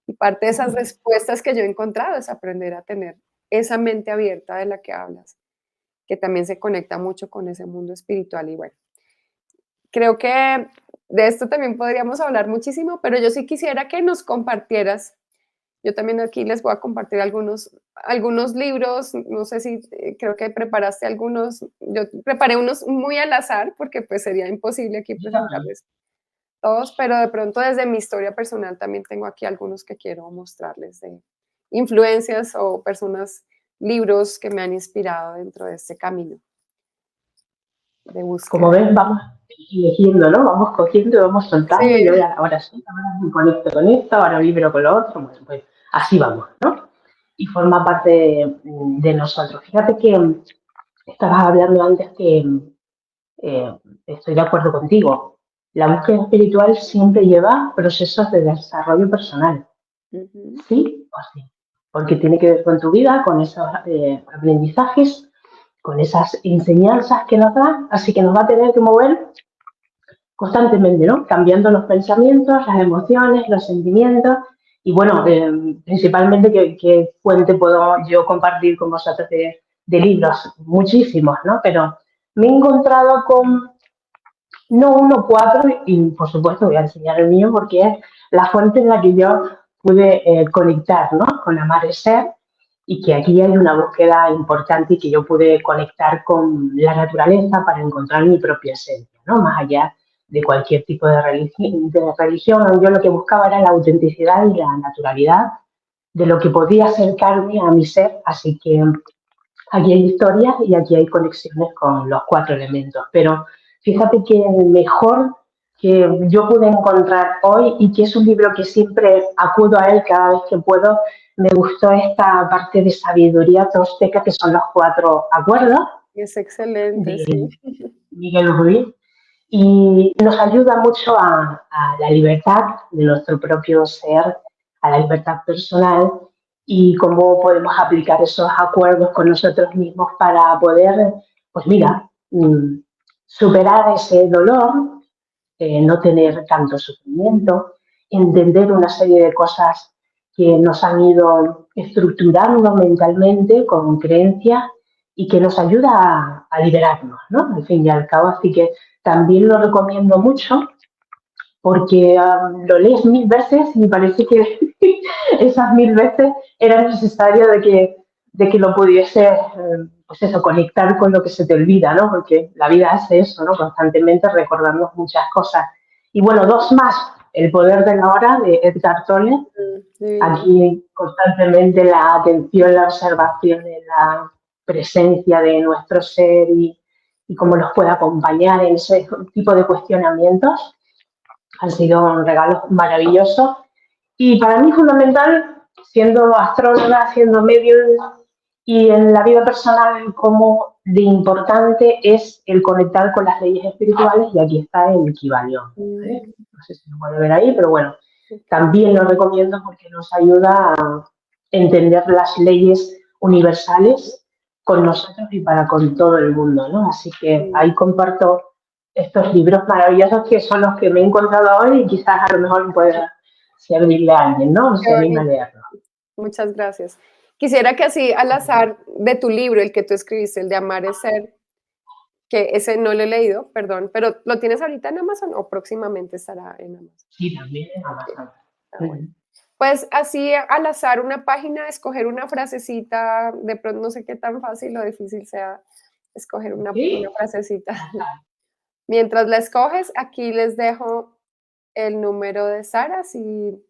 Y parte de esas respuestas que yo he encontrado es aprender a tener esa mente abierta de la que hablas, que también se conecta mucho con ese mundo espiritual. Y bueno, creo que de esto también podríamos hablar muchísimo, pero yo sí quisiera que nos compartieras. Yo también aquí les voy a compartir algunos libros, no sé si creo que preparaste algunos, yo preparé unos muy al azar porque pues sería imposible aquí presentarles todos, pero de pronto desde mi historia personal también tengo aquí algunos que quiero mostrarles de influencias o personas, libros que me han inspirado dentro de este camino de Como búsqueda. ves, vamos eligiendo, ¿no? Vamos cogiendo y vamos soltando. Sí, Y ahora sí, ahora me conecto con esto, ahora vibro con lo otro. Bueno, pues así vamos, ¿no? Y forma parte de nosotros. Fíjate que estabas hablando antes que eh, estoy de acuerdo contigo. La búsqueda espiritual siempre lleva procesos de desarrollo personal, ujú, sí o sí, porque tiene que ver con tu vida, con esos aprendizajes, con esas enseñanzas que nos da, así que nos va a tener que mover constantemente, ¿no? Cambiando los pensamientos, las emociones, los sentimientos. Y bueno, principalmente, ¿qué fuente puedo yo compartir con vosotros de libros? Muchísimos, ¿no? Pero me he encontrado con, no uno, cuatro, y por supuesto voy a enseñar el mío porque es la fuente en la que yo pude conectar, ¿no? Con Amar es Ser, y que aquí hay una búsqueda importante y que yo pude conectar con la naturaleza para encontrar mi propia esencia, ¿no? Más allá de cualquier tipo de religión, yo lo que buscaba era la autenticidad y la naturalidad de lo que podía acercarme a mi ser, así que aquí hay historias y aquí hay conexiones con los cuatro elementos. Pero fíjate que el mejor que yo pude encontrar hoy y que es un libro que siempre acudo a él cada vez que puedo, me gustó esta parte de sabiduría tolteca que son los cuatro acuerdos es excelente, sí. de Miguel Ruiz y nos ayuda mucho a la libertad de nuestro propio ser, a la libertad personal y cómo podemos aplicar esos acuerdos con nosotros mismos para poder, pues mira, superar ese dolor, no tener tanto sufrimiento, entender una serie de cosas que nos han ido estructurando mentalmente con creencias y que nos ayuda a liberarnos, ¿no? Al fin y al cabo, así que también lo recomiendo mucho porque lo lees 1000 veces y parece que esas 1000 veces era necesario de que lo pudiese, pues eso, conectar con lo que se te olvida, ¿no? Porque la vida hace eso, ¿no? Constantemente recordarnos muchas cosas. Y bueno, dos más. El poder de la hora de Edgar Tolle. Divino. Aquí constantemente la atención, la observación, la presencia de nuestro ser y cómo nos puede acompañar en ese tipo de cuestionamientos han sido un regalo maravilloso Y para mí es fundamental, siendo astróloga, siendo medium y en la vida personal, como de importante es el conectar con las leyes espirituales, y aquí está el Kybalión, ¿vale? No sé si lo puede ver ahí, pero bueno, Ok. también lo recomiendo porque nos ayuda a entender las leyes universales con nosotros y para con todo el mundo, ¿no? Así que Mm, ahí comparto estos libros maravillosos que son los que me he encontrado ahora y quizás a lo mejor pueda servirle a alguien, ¿no? qué Se anima a bonito. leerlo. Muchas gracias. Quisiera que así al azar de tu libro, el que tú escribiste, el de Amar es Ser, que ese no lo he leído, perdón, pero ¿lo tienes ahorita en Amazon o próximamente estará en Amazon? Sí, también en Ok, Amazon. bueno. Ujú. Pues así al azar una página, escoger una frasecita, de pronto no sé qué tan fácil o difícil sea escoger una ¿Sí? frasecita. Mientras la escoges, aquí les dejo el número de Sara si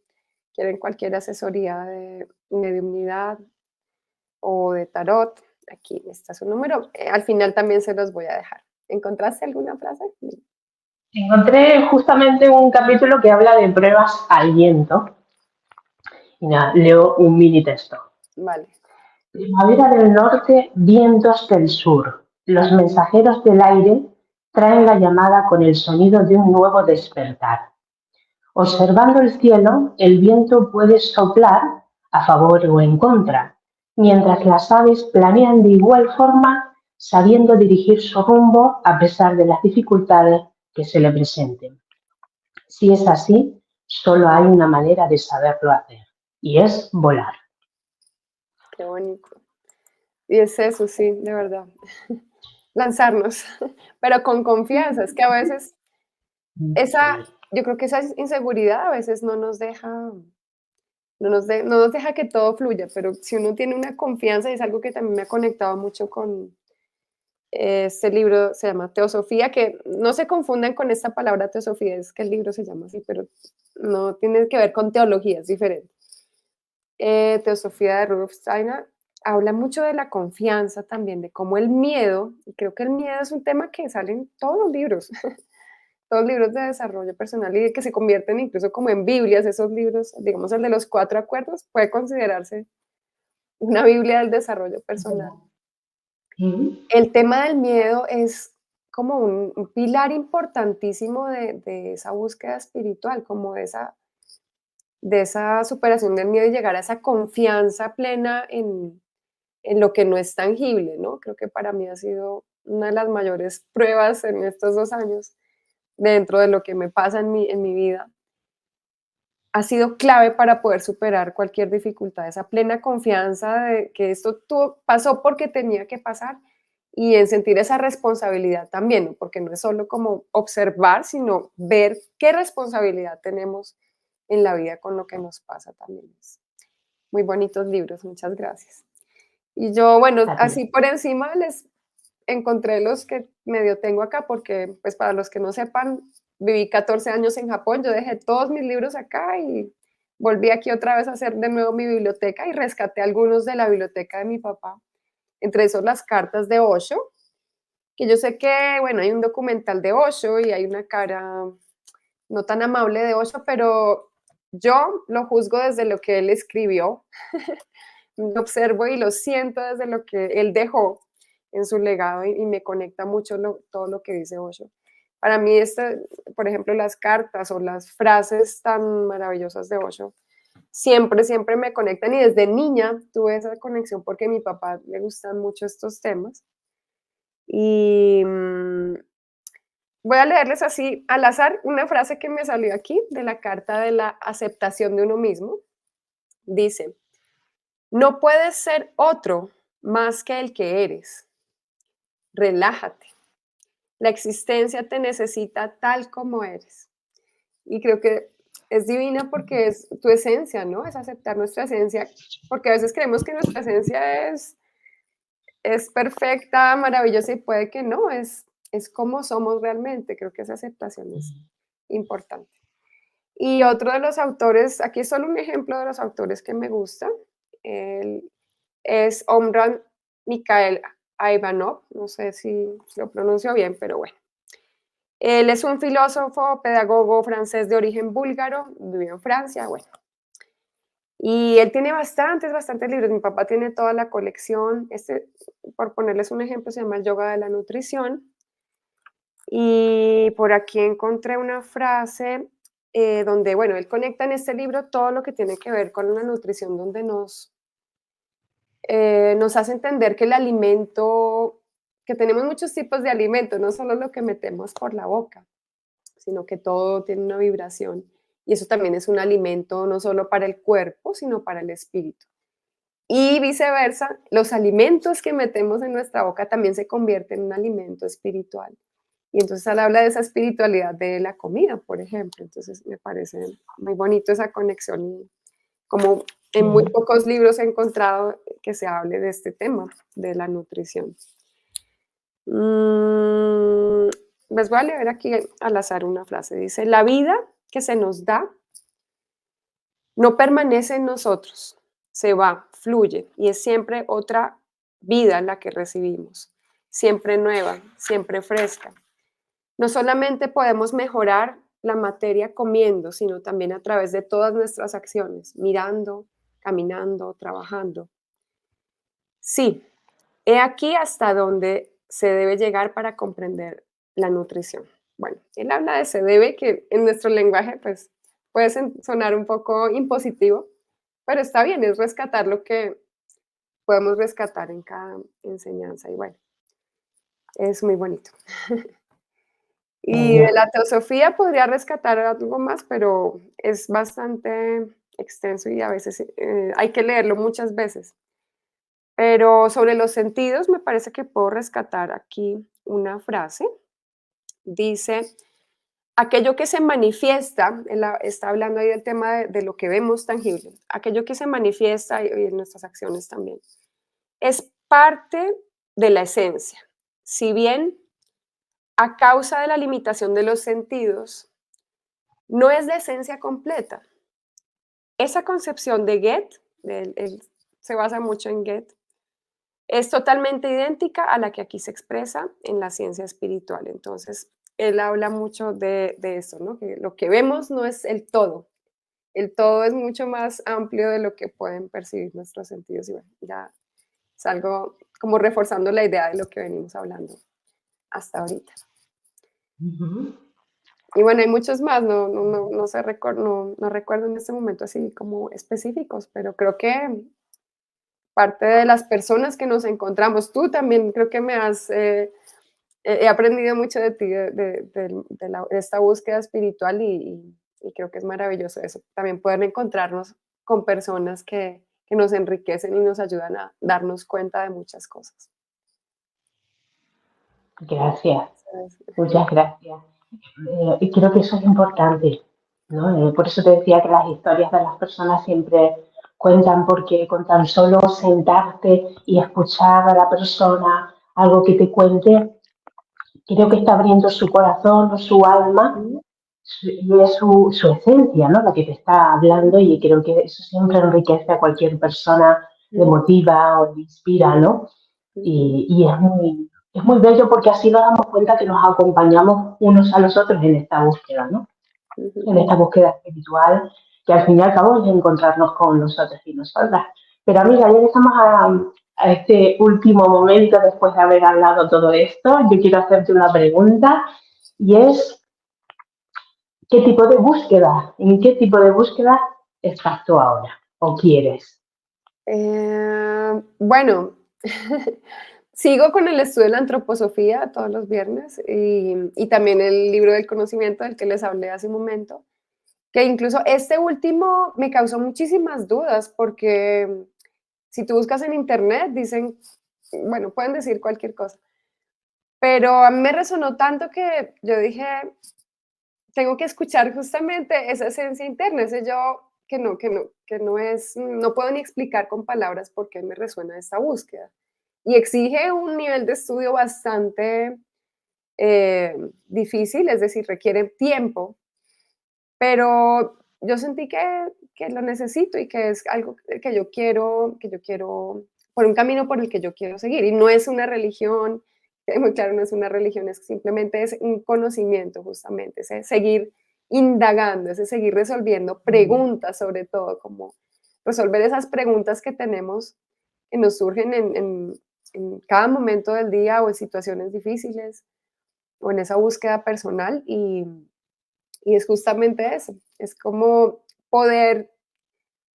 quieren cualquier asesoría de mediumnidad o de tarot. Aquí está su número. Al final también se los voy a dejar. ¿Encontraste alguna frase? Sí. Encontré justamente un capítulo que habla de pruebas al viento. Y nada, leo un mini texto. Vale. Primavera del norte, vientos del sur. Los mensajeros del aire traen la llamada con el sonido de un nuevo despertar. Observando el cielo, el viento puede soplar a favor o en contra, mientras las aves planean de igual forma, sabiendo dirigir su rumbo a pesar de las dificultades que se le presenten. Si es así, solo hay una manera de saberlo hacer, y es volar. Qué bonito. Y es eso, sí, de verdad. Lanzarnos, pero con confianza. Es que a veces esa, Sí. yo creo que esa inseguridad a veces no nos deja que todo fluya, pero si uno tiene una confianza, y es algo que también me ha conectado mucho con este libro, se llama Teosofía, que no se confundan con esta palabra teosofía, es que el libro se llama así, pero no tiene que ver con teología, es diferente. Teosofía de Rudolf Steiner habla mucho de la confianza también, de cómo el miedo, y creo que el miedo es un tema que sale en todos los libros, todos los libros de desarrollo personal y que se convierten incluso como en Biblias, esos libros, digamos el de los 4 acuerdos, puede considerarse una Biblia del desarrollo personal. Ujú. El tema del miedo es como un pilar importantísimo de esa búsqueda espiritual, como de esa superación del miedo y llegar a esa confianza plena en lo que no es tangible, ¿no? Creo que para mí ha sido una de las mayores pruebas en estos 2 años, dentro de lo que me pasa en mi vida. Ha sido clave para poder superar cualquier dificultad, esa plena confianza de que esto pasó porque tenía que pasar y en sentir esa responsabilidad también, ¿no? Porque no es solo como observar, sino ver qué responsabilidad tenemos en la vida con lo que nos pasa también. Muy bonitos libros, muchas gracias. Y yo, bueno, A ti. así por encima les encontré los que medio tengo acá, porque pues para los que no sepan, viví 14 años en Japón, yo dejé todos mis libros acá y volví aquí otra vez a hacer de nuevo mi biblioteca y rescaté algunos de la biblioteca de mi papá, entre esos las cartas de Osho, que yo sé que, bueno, hay un documental de Osho y hay una cara no tan amable de Osho, pero yo lo juzgo desde lo que él escribió, lo observo y lo siento desde lo que él dejó en su legado y me conecta mucho todo lo que dice Osho. Para mí, por ejemplo, las cartas o las frases tan maravillosas de Osho, siempre, siempre me conectan y desde niña tuve esa conexión porque a mi papá le gustan mucho estos temas. Y voy a leerles así al azar una frase que me salió aquí de la carta de la aceptación de uno mismo. Dice, no puedes ser otro más que el que eres. Relájate. La existencia te necesita tal como eres. Y creo que es divina porque es tu esencia, ¿no? Es aceptar nuestra esencia, porque a veces creemos que nuestra esencia es perfecta, maravillosa y puede que no, es como somos realmente. Creo que esa aceptación es importante. Y otro de los autores, aquí es solo un ejemplo de los autores que me gustan, él es Omran Mikhail Ivanov, no sé si lo pronuncio bien, pero bueno. Él es un filósofo, pedagogo francés de origen búlgaro, vivió en Francia, bueno. Y él tiene bastantes libros. Mi papá tiene toda la colección. Este, por ponerles un ejemplo, se llama El Yoga de la Nutrición. Y por aquí encontré una frase donde, bueno, él conecta en este libro todo lo que tiene que ver con la nutrición, donde nos hace entender que el alimento, que tenemos muchos tipos de alimento, no solo lo que metemos por la boca, sino que todo tiene una vibración. Y eso también es un alimento no solo para el cuerpo, sino para el espíritu. Y viceversa, los alimentos que metemos en nuestra boca también se convierten en un alimento espiritual. Y entonces él habla de esa espiritualidad de la comida, por ejemplo. Entonces me parece muy bonito esa conexión. Y como en muy Sí. pocos libros he encontrado que se hable de este tema, de la nutrición. Mm, Les voy a leer aquí al azar una frase. Dice, la vida que se nos da no permanece en nosotros, se va, fluye y es siempre otra vida la que recibimos, siempre nueva, siempre fresca. No solamente podemos mejorar la materia comiendo, sino también a través de todas nuestras acciones, mirando, caminando, trabajando. Sí, he aquí hasta donde se debe llegar para comprender la nutrición. Bueno, él habla de se debe, que en nuestro lenguaje pues puede sonar un poco impositivo, pero está bien, es rescatar lo que podemos rescatar en cada enseñanza y bueno, es muy bonito. Y de Bello. la teosofía podría rescatar algo más, pero es bastante extenso y a veces hay que leerlo muchas veces. Pero sobre los sentidos me parece que puedo rescatar aquí una frase. Dice, aquello que se manifiesta, está hablando ahí del tema de lo que vemos tangible, aquello que se manifiesta y en nuestras acciones también, es parte de la esencia. Si bien a causa de la limitación de los sentidos, no es la esencia completa. Esa concepción de Goethe, él se basa mucho en Goethe, es totalmente idéntica a la que aquí se expresa en la ciencia espiritual. Entonces, él habla mucho de eso, ¿no? Que lo que vemos no es el todo es mucho más amplio de lo que pueden percibir nuestros sentidos. Y bueno, ya es algo como reforzando la idea de lo que venimos hablando hasta ahorita. Ujú. Y bueno, hay muchos más, no sé, no recuerdo en este momento así como específicos, pero creo que parte de las personas que nos encontramos, tú también creo que me has he aprendido mucho de ti, de esta búsqueda espiritual y creo que es maravilloso eso. También poder encontrarnos con personas que nos enriquecen y nos ayudan a darnos cuenta de muchas cosas. Gracias, Entonces, muchas gracias. Y creo que eso es importante, ¿no? Por eso te decía que las historias de las personas siempre cuentan, porque con tan solo sentarte y escuchar a la persona algo que te cuente, creo que está abriendo su corazón o su alma ujú, y es su esencia, ¿no? La que te está hablando y creo que eso siempre enriquece a cualquier persona, le ujú, motiva o le inspira, ¿no? ujú, Y es muy bello porque así nos damos cuenta que nos acompañamos unos a los otros en esta búsqueda, ¿no? ujú. En esta búsqueda espiritual, que al fin y al cabo es encontrarnos con nosotros y nosotras. Pero amiga, ya que estamos a este último momento después de haber hablado todo esto, yo quiero hacerte una pregunta y es, ¿qué tipo de búsqueda, en qué tipo de búsqueda estás tú ahora o quieres? Bueno, sigo con el estudio de la antroposofía todos los viernes y también el libro del conocimiento del que les hablé hace un momento, que incluso este último me causó muchísimas dudas porque si tú buscas en internet dicen, bueno, pueden decir cualquier cosa, pero a mí me resonó tanto que yo dije, tengo que escuchar justamente esa esencia interna, ese yo que no es, no puedo ni explicar con palabras por qué me resuena esta búsqueda. Y exige un nivel de estudio bastante difícil, es decir, requiere tiempo, pero yo sentí que lo necesito y que es algo que yo quiero, por un camino por el que yo quiero seguir. Y no es una religión, muy claro, no es una religión, es simplemente es un conocimiento, justamente, ese seguir indagando, ese seguir resolviendo preguntas sobre todo, como resolver esas preguntas que tenemos, que nos surgen en cada momento del día o en situaciones difíciles o en esa búsqueda personal y es justamente eso, es como poder,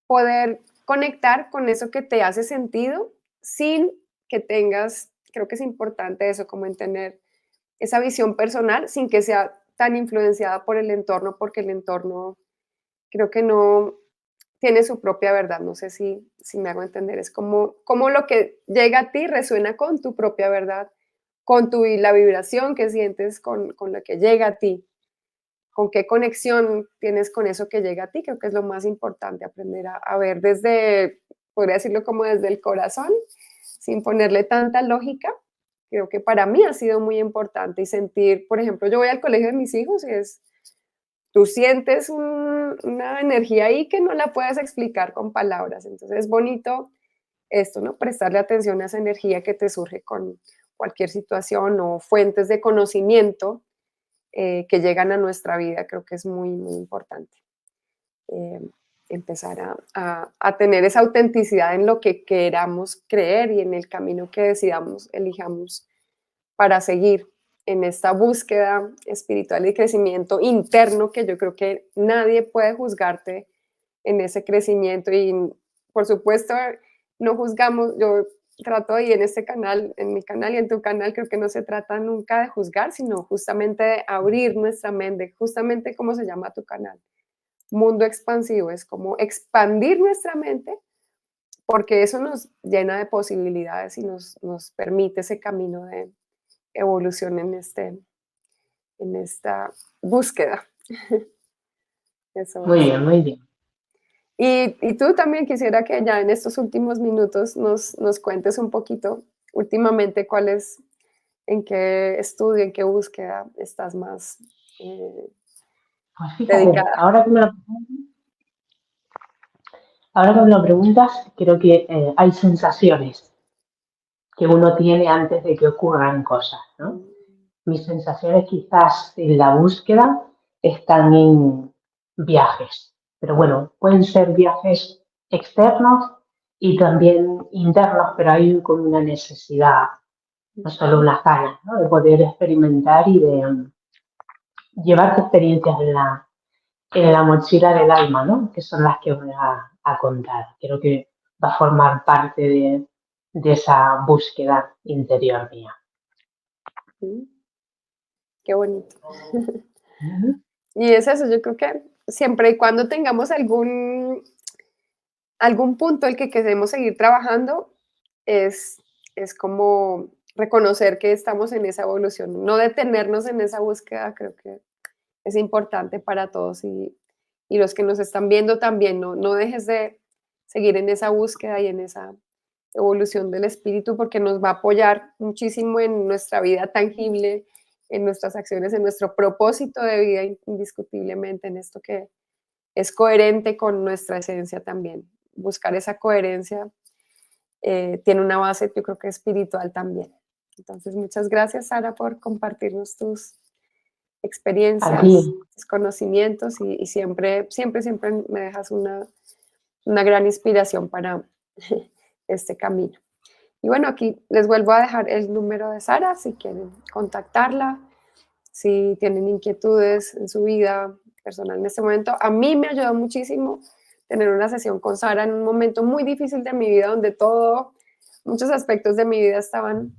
poder conectar con eso que te hace sentido sin que tengas, creo que es importante eso, como en tener esa visión personal sin que sea tan influenciada por el entorno, porque el entorno creo que no tiene su propia verdad, no sé si me hago entender, es como lo que llega a ti resuena con tu propia verdad, con la vibración que sientes con la que llega a ti, con qué conexión tienes con eso que llega a ti, creo que es lo más importante, aprender a ver desde, podría decirlo como desde el corazón, sin ponerle tanta lógica. Creo que para mí ha sido muy importante y sentir, por ejemplo, yo voy al colegio de mis hijos y es, tú sientes una energía ahí que no la puedes explicar con palabras. Entonces es bonito esto, ¿no? Prestarle atención a esa energía que te surge con cualquier situación o fuentes de conocimiento que llegan a nuestra vida. Creo que es muy, muy importante eh, empezar a tener esa autenticidad en lo que queramos creer y en el camino que decidamos, elijamos para seguir en esta búsqueda espiritual y crecimiento interno que yo creo que nadie puede juzgarte en ese crecimiento y por supuesto no juzgamos, yo trato y en este canal, en mi canal y en tu canal creo que no se trata nunca de juzgar, sino justamente de abrir nuestra mente, justamente como se llama tu canal, mundo expansivo, es como expandir nuestra mente porque eso nos llena de posibilidades y nos permite ese camino de evolución en esta búsqueda. Eso Muy es. bien, muy bien. Y tú también quisiera que ya en estos últimos minutos nos cuentes un poquito, últimamente, cuál es, en qué estudio, en qué búsqueda estás más eh, Pues fíjate, dedicada. ahora que me lo preguntas, creo que hay sensaciones que uno tiene antes de que ocurran cosas, ¿no? Mm, Mis sensaciones quizás en la búsqueda están en viajes, pero bueno, pueden ser viajes externos y también internos, pero hay como una necesidad, no solo unas ganas, ¿no? De poder experimentar y de llevar experiencias en la mochila del alma, ¿no? Que son las que voy a contar. Creo que va a formar parte de esa búsqueda interior mía. mm, qué bonito. Ujú. Y es eso, yo creo que siempre y cuando tengamos algún punto el que queremos seguir trabajando, es, es como reconocer que estamos en esa evolución, no detenernos en esa búsqueda, creo que es importante para todos y los que nos están viendo también, no dejes de seguir en esa búsqueda y en esa evolución del espíritu porque nos va a apoyar muchísimo en nuestra vida tangible, en nuestras acciones, en nuestro propósito de vida indiscutiblemente, en esto que es coherente con nuestra esencia también. Buscar esa coherencia tiene una base, yo creo que espiritual también. Entonces, muchas gracias, Sara, por compartirnos tus Aquí, experiencias, tus conocimientos y siempre, siempre, siempre me dejas una gran inspiración para este camino. Y bueno, aquí les vuelvo a dejar el número de Sara si quieren contactarla, si tienen inquietudes en su vida personal en este momento. A mí me ayudó muchísimo tener una sesión con Sara en un momento muy difícil de mi vida donde muchos aspectos de mi vida estaban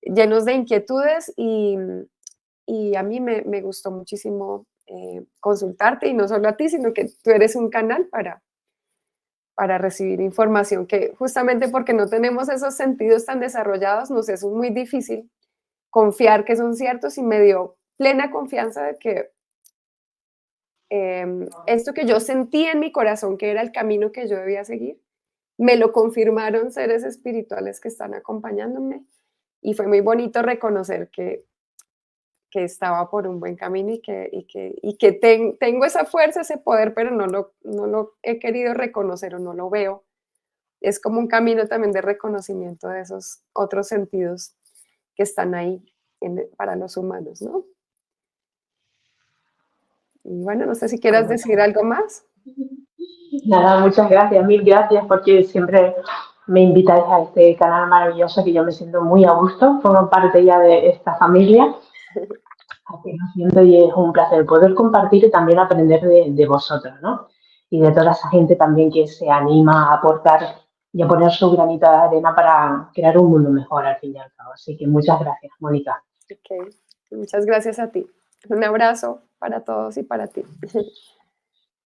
llenos de inquietudes y a mí me gustó muchísimo consultarte y no solo a ti, sino que tú eres un canal para recibir información que justamente porque no tenemos esos sentidos tan desarrollados, nos es muy difícil confiar que son ciertos y me dio plena confianza de que esto que yo sentí en mi corazón que era el camino que yo debía seguir, me lo confirmaron seres espirituales que están acompañándome y fue muy bonito reconocer que estaba por un buen camino y que tengo esa fuerza, ese poder, pero no lo he querido reconocer o no lo veo. Es como un camino también de reconocimiento de esos otros sentidos que están ahí para los humanos, ¿no? Y bueno, no sé si quieras bueno, decir algo más. Nada, muchas gracias, mil gracias, porque siempre me invitáis a este canal maravilloso que yo me siento muy a gusto, formo parte ya de esta familia. Así lo siento y es un placer poder compartir y también aprender de vosotros, ¿no? Y de toda esa gente también que se anima a aportar y a poner su granito de arena para crear un mundo mejor al fin y al cabo. Así que muchas gracias, Mónica. Ok, muchas gracias a ti. Un abrazo para todos y para ti.